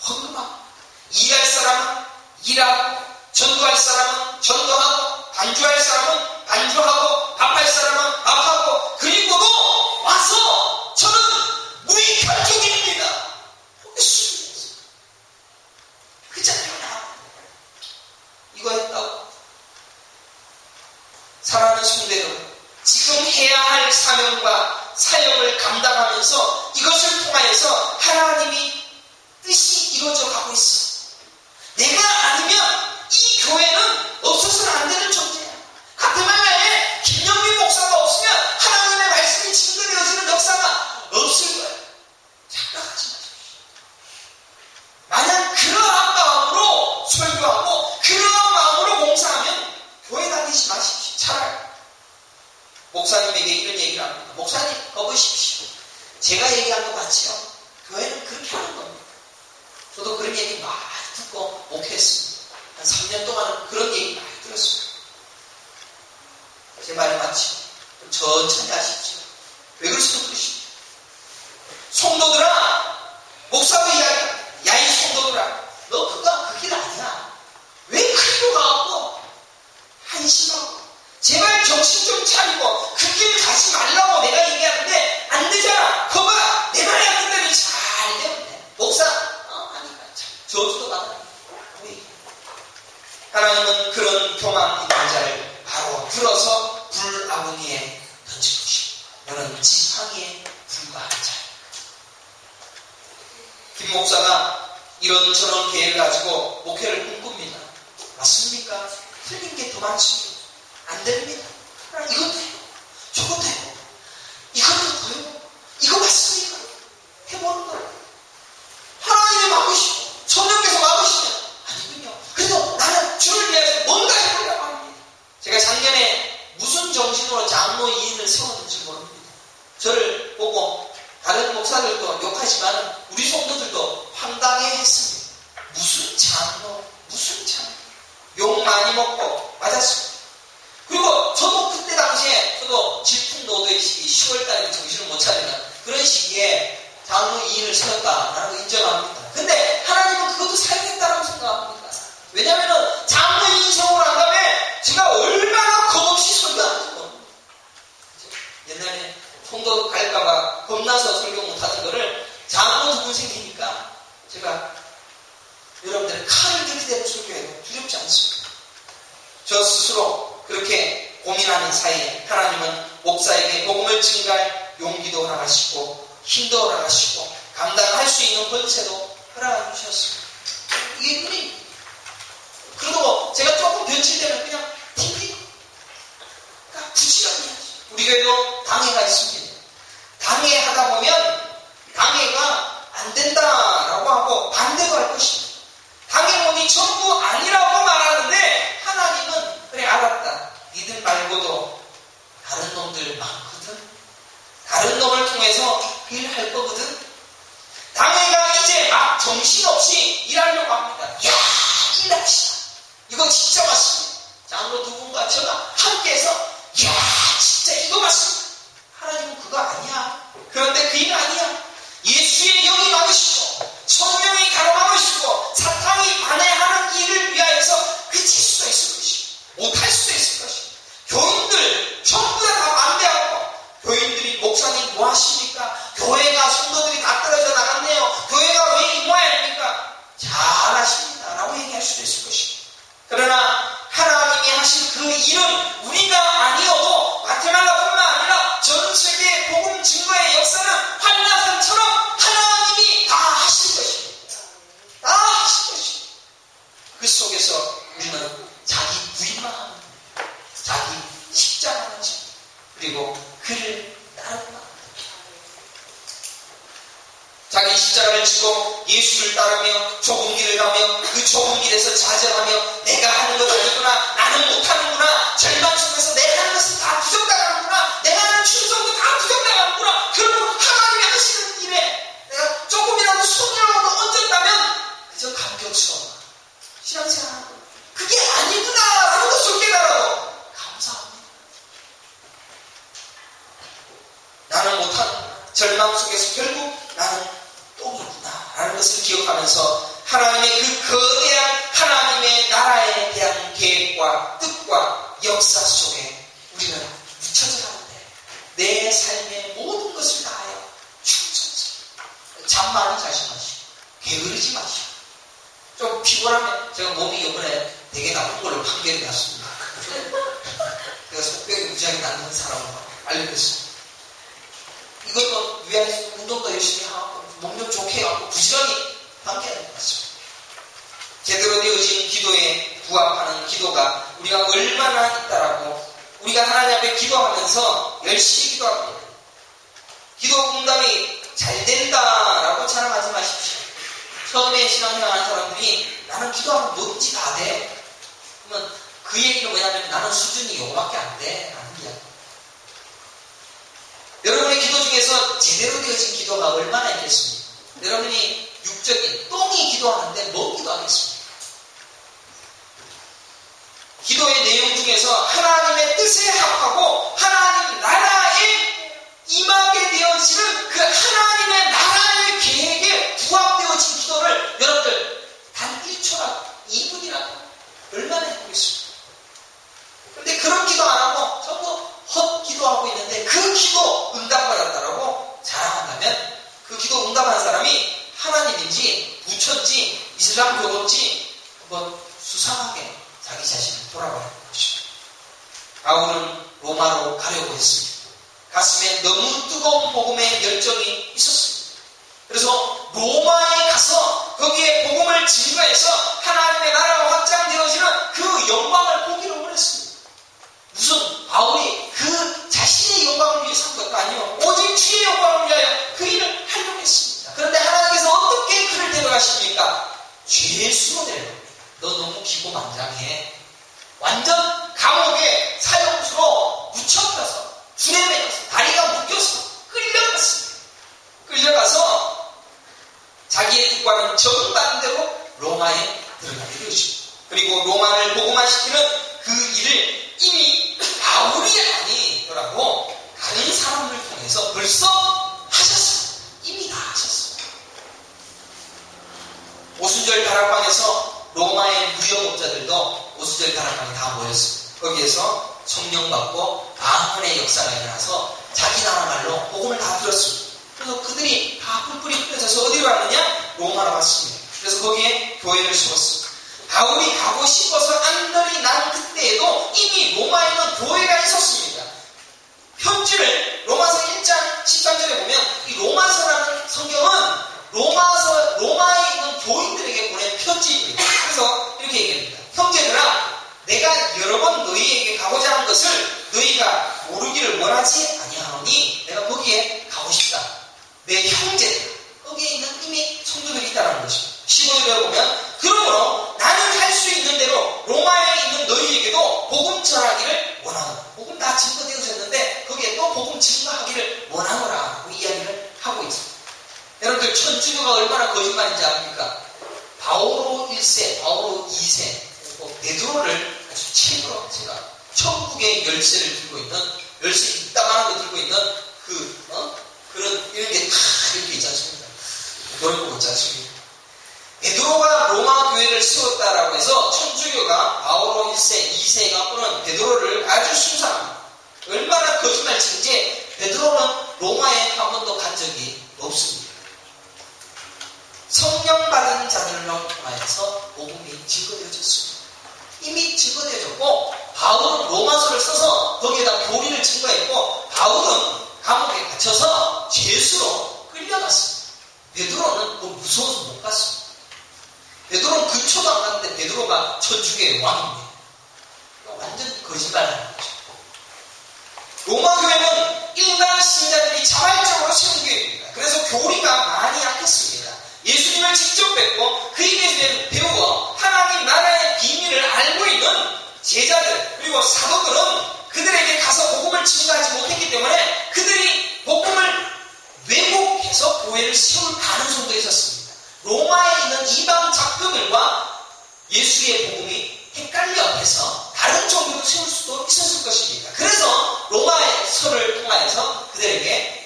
헌금하고 일할 사람은 일하고 전도할 사람은 전도하고 반주할 사람은 반주하고 밥할 사람은 밥하고 그리고도 와서 저는 무익한 종입니다. 그 자리로 나와. 이거 했다고. 사랑하는 성도 여러분, 지금 해야 할 사명과 사역을 감당하면서 이것을 통하여서 하나님이 뜻이 이루어져 가고 있어. 내가 아니면 이 교회는 없어서는 안 되는 존재야. 가테말라에 김영민 목사가 없으면 하나님의 말씀이 증거되어지는 역사가 없을 거야. 착각하지 마십시오. 만약 그러한 마음으로 설교하고 그러한 마음으로 봉사하면 교회 다니지 마십시오. 차라리 목사님에게 이런 얘기를 합니다. 목사님 거보십시오. 제가 얘기한 것 같지요? 교회는 그렇게 하는 겁니다. 저도 그런 얘기 많이 듣고 목회했습니다. 한 3년 동안은 그런 얘기 많이 들었습니다. 제 말이 맞죠? 천천히 하십시오. 왜 그러시면 그러십니까? 성도들아, 목사도 이야기합니다. 야, 이 성도들아, 너 그거 그 길 아니야. 왜 그리로 가고 한심하고 제발 정신 좀 차리고 그 길 가지 말라고 내가 얘기하는데 안 되잖아. 거봐, 내 말이 안 된다니 잘 되는데 목사 하니까 참 저주도 받아요. 하나님은 그런 교만 있는 자를 바로 들어서 불아궁이에 던져주시고 너는 지팡이에 불과한 자야. 김 목사가 이런저런 계획을 가지고 목회를 꿈꿉니다. 맞습니까? 틀린 게 더 많습니다. 안 됩니다. 이것도 해요. 저것도 해요. 이것도 더 해요. 이거 맞습니까? 해보는 거예요. 하나님이 막으시고 성령께서 막으시면 아니군요. 그래도 나는 주를 위해서 뭔가 해보려고 합니다. 제가 작년에 무슨 정신으로 장로 2인을 세웠는지 모릅니다. 저를 보고 다른 목사들도 욕하지만 우리 성도들도 황당해 했습니다. 무슨 장로, 무슨 장로. 욕 많이 먹고 맞았습니다. 그리고 저도 그때 당시에 저도 질풍노도의 시기 10월달에 정신을 못 차리는 그런 시기에 장로 2인을 세웠다라는 거 인정합니다. 근데 하나님은 그것도 사용했다라고 생각합니다. 왜냐하면 장로 2인 세우고 난 다음에 제가 얼마나 겁없이 설교하는지 모릅니다. 옛날에 성도 갈까봐 겁나서 설교 못하는 거를 장로 2분 생기니까 제가 여러분들의 칼을 들게 되는 설교해도 두렵지 않습니다. 저 스스로 그렇게 고민하는 사이에 하나님은 목사에게 복음을 증가할 용기도 허락하시고 힘도 허락하시고 감당할 수 있는 권세도 허락해 주셨습니다. 이게 은혜입니다. 그래도 제가 조금 변질되면 그냥 TV가 부지런히 하죠. 우리 교회도 당회가 있습니다. 당회 하다 보면 당회가 안 된다라고 하고 반대도 할 것입니다. 당회론이 전부 아니라고 말하는데 하나님은 그래 알았다. 니들 말고도 다른 놈들 많거든. 다른 놈을 통해서 일할 거거든. 당회가 이제 막 정신없이 일하려고 합니다. 야, 일합시다. 이거 진짜 맞습니다. 장로 2분과 제가 함께해서 야, 진짜 이거 맞습니다. 하나님은 그거 아니야. 그런데 그 일 아니야. 예수의 영이 막으시고 성령이 가로막으시고 사탄이 반해하는 일을 위하여서 그칠 수도 있을 것이고 못할 수도 있을 것이고 교인들 전부 다 반대하고 교인들이 목사님 뭐 하십니까? 교회가 성도들이 다 떨어져 나갔네요. 교회가 왜 이 모양입니까? 잘하십니다 라고 얘기할 수도 있을 것이고 그러나 하나님이 하신 그 일은 우리가 아니어도 과테말라뿐만 아니라 전 세계 복음 증거의 역사는 한라산처럼 하나님이 다 하신 것입니다. 다 하신 것입니다. 그 속에서 우리는 자기 부인만 하는 거예요. 자기 십자가는 지 그리고 그를 따르고 자기 십자가를 지고 예수를 따르며 좁은 길을 가며 그 좁은 길에서 좌절하며 내가 하는 것 아니구나 나는 못하는구나 절망 속에서 내가 하는 것은 다 부족당하는구나 내가 하는 충성도 다 부족당하는구나 그리고 하나님이 하시는 일에 내가 조금이라도 손이라도 얹었다면 그저 감격스러워 신앙생활하는 거 그게 아니구나 라는 것을 깨달아도 감사합니다. 나는 못하는구나 절망 속에서 결국 나는 똥이구나 라는 것을 기억하면서 하나님의 그 거대한 하나님의 나라에 대한 계획과 뜻과 역사 속에 우리는 묻혀져 가는데 내 삶의 모든 것을 다하여 충성스럽게 잠 많이 자지 마시고 게으르지 마시고 좀 피곤하면 제가 몸이 이번에 되게 나쁜 걸로 판결이 났습니다. 제가 속병이 무지하게 낫는 사람으로 알고 있습니다. 이것도 위안해서 운동도 열심히 하고 몸 좀 좋게 해갖고 부지런히 함께해야 될 것 같습니다. 제대로 되어진 기도에 부합하는 기도가 우리가 얼마나 있다라고 우리가 하나님 앞에 기도하면서 열심히 기도합니다. 기도 응답이 잘 된다라고 자랑하지 마십시오. 처음에 신앙생활 하는 사람들이 나는 기도하면 뭐든지 다 돼. 그러면 그 얘기는 뭐냐면 나는 수준이 요거밖에 안 돼. 라는 이야기. 여러분의 기도 중에서 제대로 되어진 기도가 얼마나 있겠습니까? 여러분이 육적인 똥이 기도하는데 뭐 기도하겠습니까? 기도의 내용 중에서 하나님의 뜻에 합하고 하나님 나라에 임하게 되어지는 그 하나님의 나라의 계획에 부합되어진 기도를 여러분들 단 1초라도 2분이라도 얼마나 해보겠습니까? 그런데 그런 기도 안 하고 전부 헛 기도하고 있는데 그 기도 응답받았다라고 자랑한다면 그 기도 응답하는 사람이 하나님인지 부처인지 이슬람 교도인지 한번 수상하게 자기 자신을 돌아봐야 하는 것입니다. 바울은 로마로 가려고 했습니다. 가슴에 너무 뜨거운 복음의 열정이 있었습니다. 그래서 로마에 가서 거기에 복음을 증거해서 하나님의 나라가 확장되어지는 그 영광을 보기를 원했습니다. 무슨 바울이 그 자신의 영광을 위해서 한 것도 아니요 오직 주의 영광을 위하여 그 일을 하려고 했습니다. 그런데 하나님께서 어떻게 그를 데려가십니까? 죄수로 데려갑니다. 너 너무 기고만장해. 완전 감옥에 사형수로 묻혀버려서 줄에 매여서 다리가 묶여서 끌려갔습니다. 끌려가서 자기의 뜻과는 정반대로 로마에 들어가게 되었습니다. 그리고 로마를 복음화시키는 그 일을 이미 바울이 아니더라도 다른 사람을 통해서 벌써 하셨어요. 이미 다 하셨어요. 오순절 다락방에서 로마의 무역업자들도 오순절 다락방에 다 모였습니다. 거기에서 성령 받고 방언의 역사가 일어나서 자기 나라 말로 복음을 다 들었습니다. 그래서 그들이 다 뿔뿔이 흩어져서 어디로 갔느냐? 로마로 갔습니다. 그래서 거기에 교회를 세웠습니다. 바울이 가고 싶어서 안달이 난 그때에도 이미 로마에는 교회가 있었습니다. 편지를 로마서 1장 13절에 보면 이 로마서라는 성경은 로마에 있는 교인들에게 보낸 편지입니다. 그래서 이렇게 얘기합니다. 형제들아, 내가 여러 번 너희에게 가고자 하는 것을 너희가 모르기를 원하지 아니하노니 내가 거기에 가고 싶다. 내 형제들, 거기에 있는 이미 성도들이 있다는 것입니다. 15절에 보면 그러므로 나는 할 수 있는 대로 로마에 있는 너희에게도 복음 전하기를 원하노라. 복음 다 증거되어졌는데 거기에 또 복음 증거하기를 원하노라 그 이야기를 하고 있습니다. 여러분들 천주교가 얼마나 거짓말인지 압니까? 바오로 1세, 바오로 2세 베드로를 아주 최고로 제가 천국의 열쇠를 들고 있는 열쇠 이따만한 거 들고 있는 그런 이런 게 다 이렇게 있지 않습니까? 넓고 있지 않습니까? 베드로가 로마 교회를 세웠다라고 해서 천주교가 바오로 1세, 2세가 보는 베드로를 아주 숭상합니다. 얼마나 거짓말친지 베드로는 로마에 한 번도 간 적이 없습니다. 성령 받은 자들로 통하여서 복음이 증거되어졌습니다. 이미 증거되어졌고 바울은 로마서를 써서 거기에다 교리를 증거했고 바울은 감옥에 갇혀서 죄수로 끌려갔습니다. 베드로는 그 무서워서 못 갔습니다. 베드로는 근처도 안 갔는데 베드로가 천주교의 왕입니다. 완전 거짓말하는 거죠. 로마 교회는 일반 신자들이 자발적으로 세운 교회입니다. 그래서 교리가 많이 약했습니다. 예수님을 직접 뵙고 그 입에 배우어 하나님 나라의 비밀을 알고 있는 제자들 그리고 사도들은 그들에게 가서 복음을 증거하지 못했기 때문에 그들이 복음을 왜곡해서 교회를 세울 가능성도 있었습니다. 로마에 있는 이방 작품들과 예수의 복음이 헷갈려 해서 다른 종교도 세울 수도 있었을 것입니다. 그래서 로마서를 통하여서 그들에게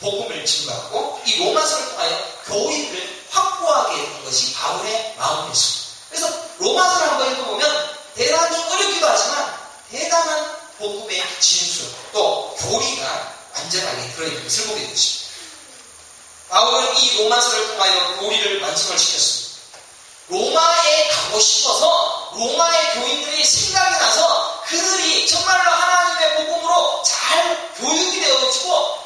복음을 증거하고 이 로마서를 통하여 교인을 확보하게 했던 것이 바울의 마음이었습니다. 그래서 로마서를 한번 읽어보면 대단히 어렵기도 하지만 대단한 복음의 진술 또 교리가 완전하게 들어있는 것을 보게 되십니다. 바울은 이 로마서를 통하여 교리를 완성을 시켰습니다. 로마에 가고 싶어서 로마의 교인들이 생각이 나서 그들이 정말로 하나님의 복음으로 잘 교육이 되어지고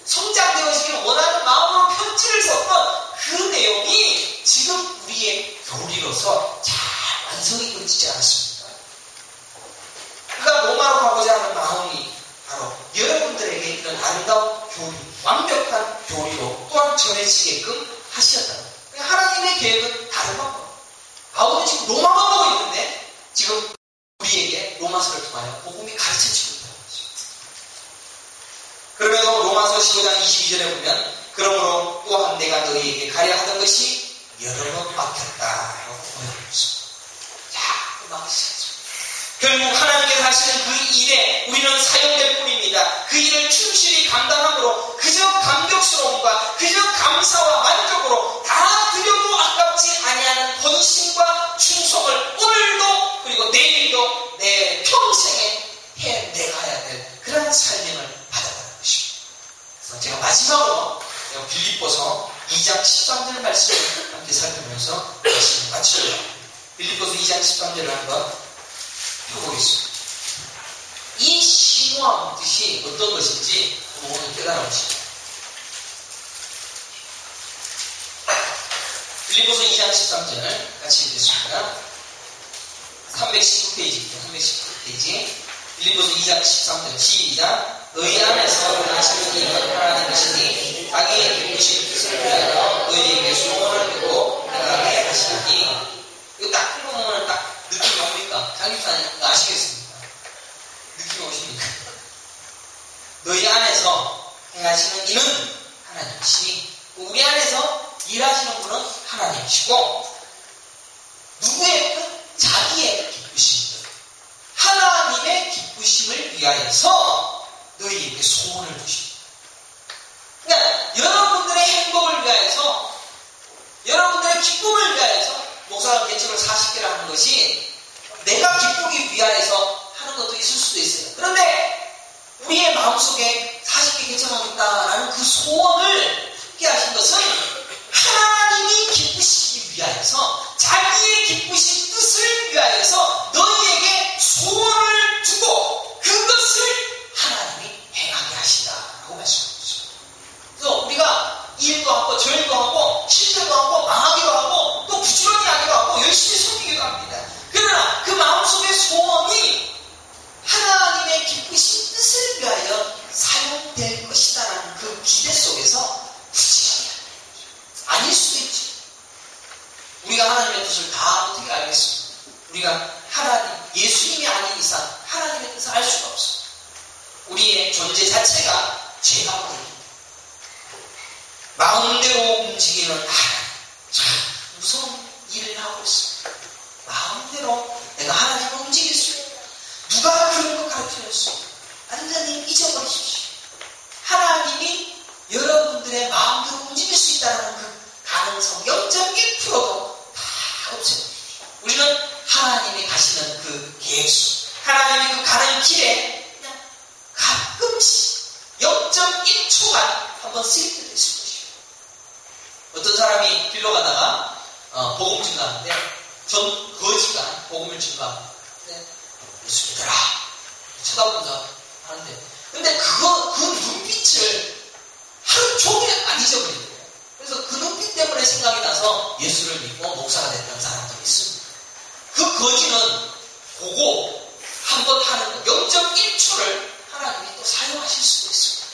성장되어지기를 원하는 마음으로 편지를 썼던 그 내용이 지금 우리의 교리로서 잘 완성이 되지 않았습니까? 그가 로마로 가고자 하는 마음이 바로 여러분들에게 이런 아름다운 교리, 완벽한 교리로 또한 전해지게끔 하시었다. 하나님의 계획은 다른 방법. 바울은 지금 로마만 보고 있는데 지금 우리에게 로마서를 통하여 복음이 가르쳐지고 있다는 것입니다. 그러면서 로마서 15장 22절에 보면 그러므로 또한 내가 너희에게 가려 하던 것이 여러 번 막혔다라고 보여줍니다. 자, 막혔습니다. 결국 하나님께서 하시는 그 일에 우리는 사용될 뿐입니다. 그 일을 충실히 감당함으로 그저 감격스러움과 그저 감사와 만족으로 다 드려도 아깝지 아니하는 헌신과 충성을 오늘도 그리고 내일도 내 평생에 해내가야 될 그런 삶을 받아가는 것입니다. 그래서 제가 마지막으로 빌립보서 2장 13절 말씀을 함께 살펴보면서 말씀을 마쳐요. 빌립보서 2장 13절을 한번 펴보겠습니다. 이 심오한 뜻이 어떤 것인지 오늘 깨달아 보시죠. 빌립보서 2장 13절 같이 읽겠습니다. 319페이지입니다. 319페이지. 빌립보서 2장 13절 시작. 너희 안에서 하시는 이는 하나님 것이니 자기의 기쁘신 뜻을 위하여 너희에게 소원을 두고 행하게 하시니. 이거 딱 읽어보면 딱 느낌이 옵니까? 장집사님 아시겠습니까? 느낌이 오십니까? 너희 안에서 행하시는 이는 하나님이시니 우리 안에서 일하시는 분은 하나님이시고 누구의 뜻? 자기의 기쁘심들 하나님의 기쁘심을 위하여서 너희에게 소원을 주십니다. 그러니까 여러분들의 행복을 위하여서 여러분들의 기쁨을 위하여서 목사가 개척을 40개를 하는 것이 내가 기쁘기 위하여서 하는 것도 있을 수도 있어요. 그런데 우리의 마음속에 40개 개척하겠다라는 그 소원을 함께 하신 것은 하나님이 기쁘시기 위하여서 자기의 기쁘신 뜻을 위하여서 너희에게 소원을 두고 그것을 하나님이 행하게 하시다라고 말씀하셨죠. 그래서 우리가 일도 하고 절도 하고 실패도 하고 망하기도 하고 또 부지런히 하기도 하고 열심히 섬기기도 합니다. 그러나 그 마음속의 소원이 하나님의 기쁘신 뜻을 위하여 사용될 것이다라는 그 기대 속에서 부지런히 합니다. 아닐 수도 있죠. 우리가 하나님의 뜻을 다 어떻게 알겠습니까? 우리가 예수님이 아닌 이상 하나님의 뜻을 알 수가 없어요. 우리의 존재 자체가 죄 가운데입니다. 마음대로 움직이는 하나님. 참 무서운 일을 하고 있습니다. 마음대로 내가 하나님을 움직일 수 있다. 누가 그런 거 가르쳐줬어요? 완전히 잊어버리십시오. 하나님이 여러분들의 마음대로 움직일 수 있다는 그 가능성 0.1%도 다 없어요. 우리는 하나님이 가시는 그 계획수, 하나님이 그 가는 길에 그냥 가끔씩 0.1초간 한번 쓰일 때도 있을 것이에요. 어떤 사람이 길로 가다가 복음 증가하는데 전 거지가 복음을 증가하는데 예수 믿어라 쳐다보면서 하는데 근데 그 눈빛을 하루 종일 안 잊어버리더라고요. 그래서 그 눈빛 때문에 생각이 나서 예수를 믿고 목사가 됐던 사람도 있습니다. 그 거지는 보고 한번 하는 0.1초를 하나님이 또 사용하실 수도 있습니다.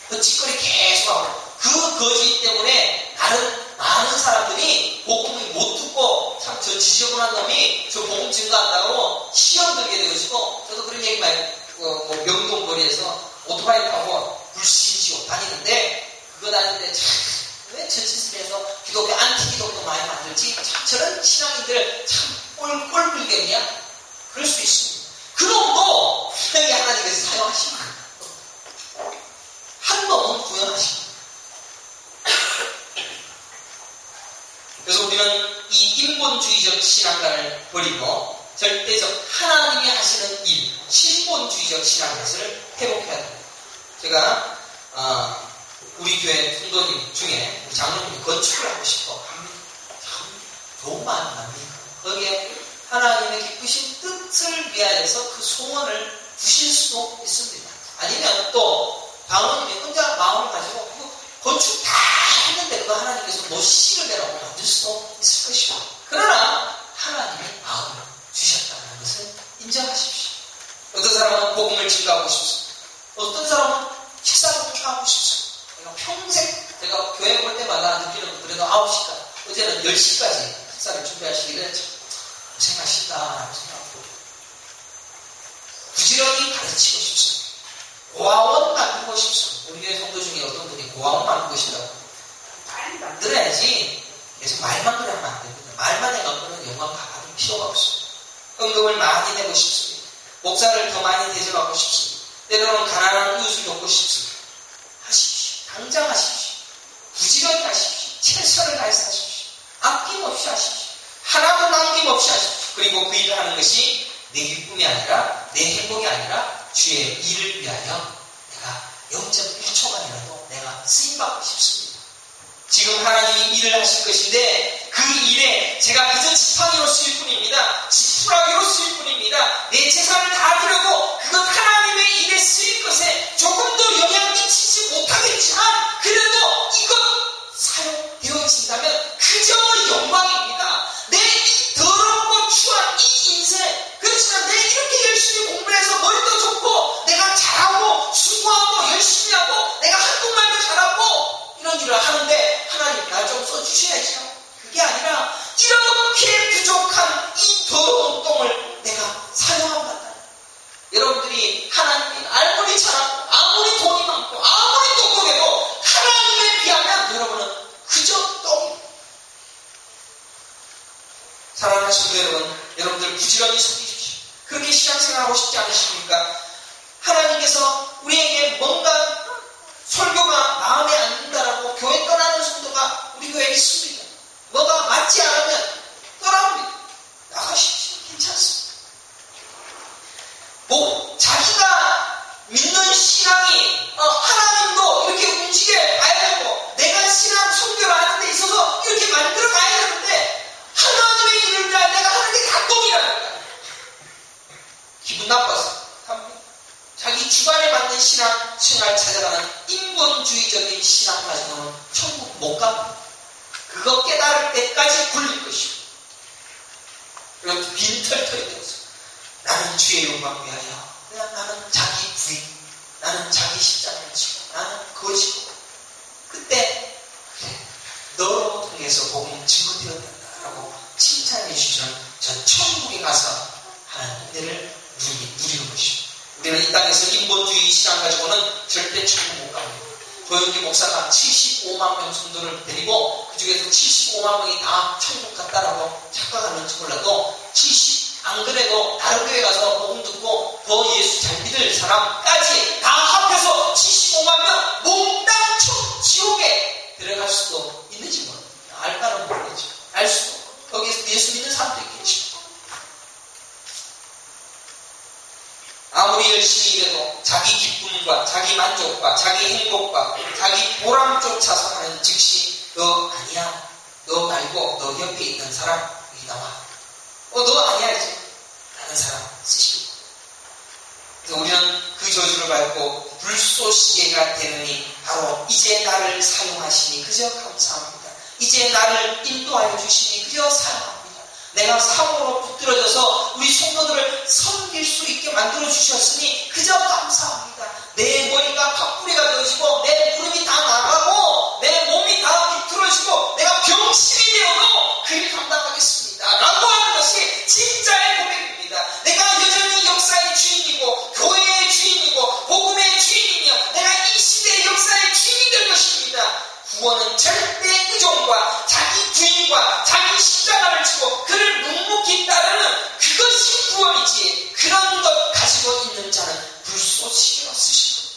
그 짓거리 계속하고 그 거지 때문에 다른 많은 사람들이 복음을 못 듣고 참 저 지저분한 놈이 저 복음 증거한다고 시험 들게 되어지고 저도 그런 얘기 많이 명동거리에서 오토바이 타고 불신지옥 다니는데 그거 다니는데 참 왜 저 짓을 해서 기독교 안티기독교 많이 만들지? 참 저런 신앙인들 참 꼴불견이야? 그럴 수 있습니다. 그놈도 분명히 하나님께서 사용하십니다. 한 놈은 구현하십니다. 그래서 우리는 이 인본주의적 신앙관을 버리고 절대적 하나님이 하시는 일, 신본주의적 신앙관을 회복해야 됩니다. 제가 우리 교회 성도님 중에 우리 장로님이 건축을 하고 싶어 합니다. 참 좋은 마음이 납니다. 거기에 하나님의 기쁘신 뜻을 위하여서 그 소원을 주실 수도 있습니다. 아니면 또 장로님이 혼자 마음을 가지고 건축 다 했는데 그 하나님께서 노시를 내라고 만들 수도 있을 것이고 그러나 하나님의 마음을 주셨다는 것을 인정하십시오. 어떤 사람은 복음을 증거하고 싶습니다. 어떤 사람은 식사를 하고 싶습니다. 내가 평생 제가 교회 올 때마다 느끼는 거 그래도 9시까지 어제는 10시까지 식사를 준비하시기를 참 고생하신다라고 생각하고 부지런히 가르치고 싶습니다. 고아원 만들고 싶습니다. 우리 교회 성도 중에 어떤 그래야지 계속 말만 그래 하면 안 됩니다. 말만 해갖고는 영광 다 받을 필요가 없어요. 헌금을 많이 내고 싶습니다. 목사를 더 많이 대접하고 싶습니다. 때로는 가난한 이웃을 돕고 싶습니다. 하십시오. 당장 하십시오. 부지런히 하십시오. 최선을 다해서 하십시오. 아낌없이 하십시오. 하나도 남김없이 하십시오. 그리고 그 일을 하는 것이 내 기쁨이 아니라 내 행복이 아니라 주의 일을 위하여 내가 0.1초간이라도 내가 쓰임받고 싶습니다. 지금 하나님이 일을 하실 것인데 그 일에 제가 그저 지팡이로 쓰일 뿐입니다. 지푸라기로 쓰일 뿐입니다. 내 재산을 다 드려도 그것 하나님의 일에 쓰일 것에 조금 더 영향 미치지 못하겠지만 그래도 이것 사용되어진다면 그저 영광입니다. 내 이 더럽고 추한 이 인생, 그렇지만 내 이렇게 열심히 공부해서 머리도 좋고 내가 잘하고 수고하고 열심히 하고 내가 한국말도 잘하고 이런 일을 하는데 하나님 날 좀 써주셔야죠. 그게 아니라 이렇게 부족한 이 더러운 똥을 내가 사용한다. 여러분들이 하나님이 아무리 잘하고 아무리 돈이 많고 아무리 똑똑해도 하나님에 비하면 여러분은 그저 똥입니다. 사랑하는 성도 여러분, 여러분들 부지런히 섬기십시오. 그렇게 신앙생활하고 싶지 않으십니까? 하나님께서 우리에게 뭔가 설교가 마음에 안 든다라고 교회 떠나는 성도가 우리 교회에 있습니다. 뭐가 맞지 않으면 떠납니다. 나가십시오. 괜찮습니다. 자기가 믿는 신앙이 하나님도 이렇게 움직여 가야 되고 내가 신앙 선교를 하는 데 있어서 이렇게 만들어 가야 되는데 하나님의 일을 위하여 내가 하는 게 다 똥이라니까. 기분 나빠서 합니다. 자기 주관에 맞는 신앙 생활 찾아가는 인본주의적인 신앙 가지고는 천국 못 갑니다. 그거 깨달을 때까지 굴릴 것이고 그리고 빈털털이 되어서 나는 주의 영광 위하여 그냥 나는 자기 부인, 나는 자기 십자가를 지고 나는 그것이고 그때 그래 너로 통해서 복음이 증거되었다라고 칭찬해 주시면 전 천국에 가서 하나님 은혜를 누리는 것입니다. 우리는 이 땅에서 인본주의 신앙 가지고는 절대 천국 못 갑니다. 조영기 목사가 75만 명 성도를 데리고 그 중에서 75만 명이 다 천국 갔다라고 착각하는지 몰라도 안 그래도 다른 교회 가서 복음 듣고 더 예수 잘 믿을 사람까지 다 합해서 75만 명 몽땅 지옥에 들어갈 수도 있는지 모릅니다. 알바는 모르겠죠. 알 수도 없고 거기에서 예수 믿는 사람도 있겠죠. 아무리 열심히 일해도 자기 기쁨과 자기 만족과 자기 행복과 자기 보람 쫓아서 하는 즉시 너 아니야. 너 말고 너 옆에 있는 사람 여기 나와. 너 아니야 이제 라는 사람 쓰시고 그래서 우리는 그 저주를 밟고 불쏘시개가 되느니 바로 이제 나를 사용하시니 그저 감사합니다. 이제 나를 인도하여 주시니 그저 사랑합니다. 내가 사모로 붙들어져서 우리 성도들을 섬길 수 있게 만들어 주셨으니 그저 감사합니다. 내 머리가 팥뿌리가 되어지고 내 무릎이 다 나가고 내 몸이 다 비틀어지고 내가 병신이 되어도 그 일 감당하겠습니다. 라고 하는 것이 진짜의 고백입니다. 내가 여전히 역사의 주인이고 교회의 주인이고 복음의 주인이며 내가 이 시대의 역사의 주인이 될 것입니다. 구원은 절대 의존과 자기 부인과 자기 십자가를 지고 그를 묵묵히 따르는 그것이 구원이지 그런 것 가지고 있는 자는 불쏘시개로 쓰시고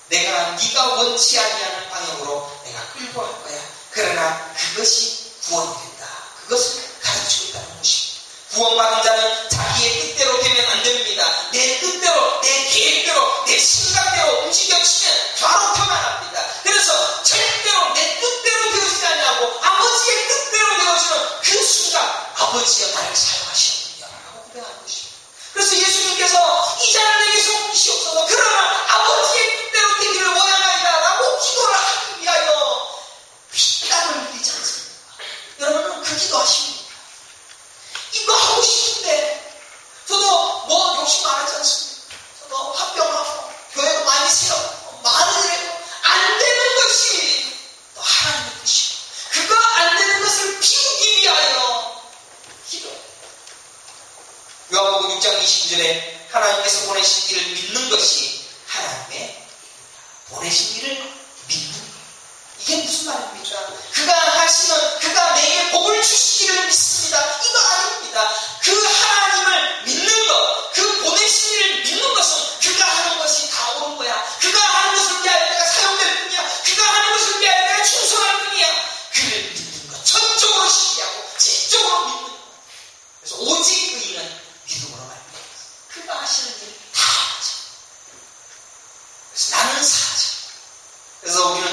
내가 네가 원치 아니하는 방향으로 내가 끌고 갈 거야. 그러나 그것이 구원이겠다. 그것을 가르치고 있다는 것입니다. 구원받은 자는 자기의 뜻대로 되면 안 됩니다. 내 뜻대로, 내 계획대로, 내 생각대로 움직여지면 바로 평안합니다. 그래서 절대로 내 뜻대로 되어지지 않냐고 아버지의 뜻대로 되어지는 그 순간 아버지가 나를 사용하시는군요 라고 고백하는 것입니다. 그래서 예수님께서 이 자를 내게서 옮기시옵소서 그러나 아버지의 뜻대로 되기를 원하나이다 라고 기도를 하기 위하여 피땀을 흘리지 않습니까? 여러분은 그 기도하십니까? 이거 하고 싶은데 저도 뭐 욕심 많았지 않습니까? 저도 합병하고 교회도 많이 세우고 많은 일해도 안 되는 것이 또 하나님의 뜻이고 그거 안 되는 것을 피우기 위하여 기도해요. 요한복음 6장 29절에 하나님께서 보내신 일을 믿는 것이 하나님의 일입니다. 보내신 일을 믿는 거예요. 이게 무슨 말입니까? 그가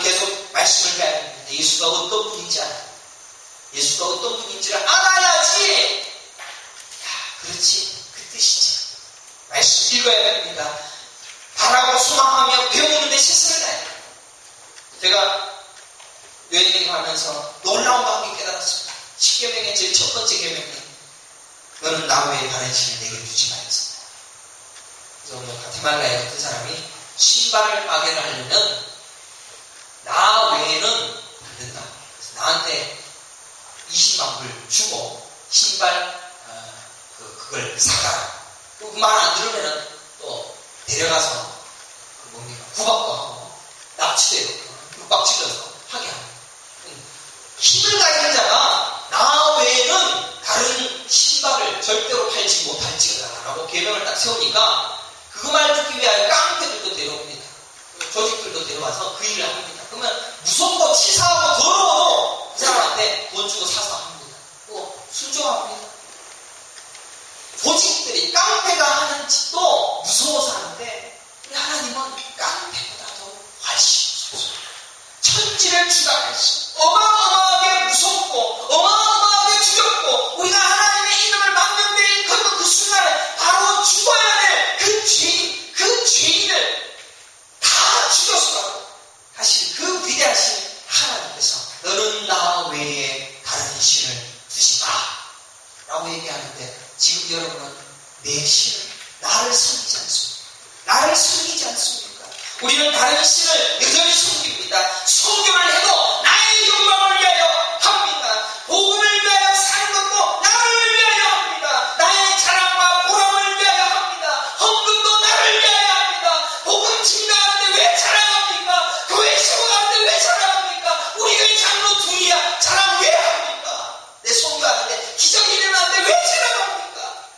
계속 말씀을 배워야 됩니다. 예수가 어떤 분인지 알아야 예수가 어떤 분인지를 알아야지. 그렇지. 그 뜻이지. 말씀 읽어야 됩니다. 바라고 소망하며 배우는 데 실수를 해야 돼요. 제가 여행을 가면서 놀라운 거 한 개 깨달았습니다. 10계명의 제일 첫 번째 계명이 너는 나 외에 다른 신을 내게 두지 말았습니다. 그래서 가테말라의 어떤 사람이 신발을 파괴를 하려면 나 외에는 안 된다. 그래서 나한테 20만 불 주고 신발 그걸 사가라. 그 말 안 들으면은 또 데려가서 구박도 하고 납치도 해요. 빡치려서 하게 합니다. 힘을 가진 자가 나 외에는 다른 신발을 절대로 팔지 못할지어다라고 계명을 딱 세우니까 그말 듣기 위하여 깡패들도 데려옵니다. 조직들도 데려와서 그 일을 합니다. 그러면 무섭고 치사하고 더러워도 그 사람한테 돈 주고 사서 합니다. 또 순종합니다. 조직들이 깡패가 하는 짓도 무서워서 하는데 우리 하나님은 깡패보다도 훨씬 무서워요. 천지를 주관하시 어마어마하게 무섭고 어마어마하게 두렵고 우리가 하나님의 이름을 막는 데 일컫는 그 순간에 바로 죽어야 될 그 죄인을 다 죽였어요. 사실 그 위대하신 하나님께서 너는 나 외에 다른 신을 두지 마 라고 얘기하는데 지금 여러분은 내 신을 나를 섬기지 않습니까? 나를 섬기지 않습니까? 우리는 다른 신을 여전히 섬깁니다. 성교를 해도 나의 영광을 위하여 합니다. 복음을 위하여 사는 것도 나를 위하여 합니다. 나의 자랑과 보람을 위하여 합니다. 헌금도 나를 위하여 합니다. 복음 증가하는데 왜 자랑합니까? 교회 세워가는데 왜 자랑합니까? 우리 교회 장로 둘이야 자랑 왜 합니까? 내 성교하는데 기적이 일어나는데 왜 자랑합니까?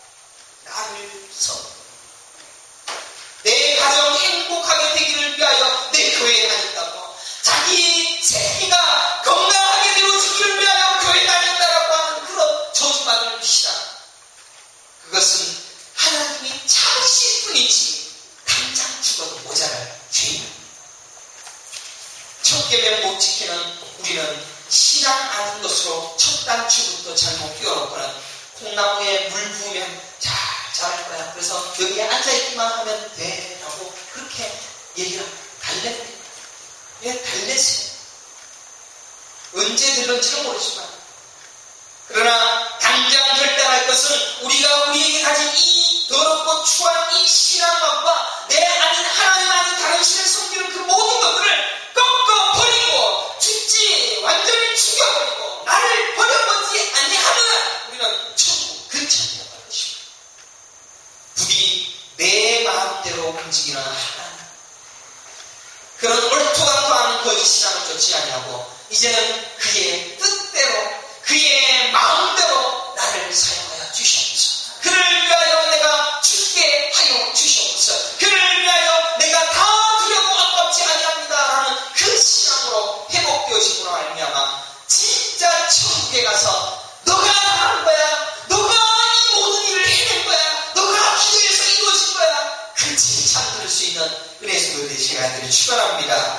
나를 섬겨. 내 가정 행복하게 되기를 위하여 내 교회에 다닌다고 자기 새끼가 건강하게 되어지기를 위하여 교회에 다닌다라고 하는 그런 저주받을 시다. 그것은 하나님이 참으실 뿐이지 당장 죽어도 모자랄 죄입니다. 첫 계명 못 지키는 우리는 신앙 아닌 것으로 첫 단추부터 잘못 끼워놓고는 콩나무에 물 부으면 잘 자랄 거야. 그래서 여기에 앉아있기만 하면 돼 라고 그렇게 얘기를 달랩니다. 왜 달래세요? 언제 들런지는 모르지만 그러나 당장 결단할 것은 우리가 우리에게 가진 이 더럽고 추한 이 신앙과 내 아닌 하나님 아닌 다른 신을 섬기는 그 모든 것들을 꺾어버리고 죽지 완전히 죽여버리고 나를 버려버리지 아니하면 우리는 천국 근처에 갈 것입니다. 부디 내 마음대로 움직이는 하나님 그런 옳토같고 않은 거짓 신앙을 쫓지 아니하고 이제는 그의 뜻대로 그의 마음대로 나를 사용하여 주시옵소서. 그를 위하여 내가 죽게 하여 주시옵소서. 그를 위하여 내가 다 두려고 아깝지 아니합니다라는 그 신앙으로 회복되어지므로 말미암아 진짜 천국에 가서 너가 하는 거야. 너가 이 모든 일을 해낸 거야. 너가 기도해서 이루어진 거야. 그 칭찬 들을 수 있는 은혜 속에 되시게 하기를 축원합니다.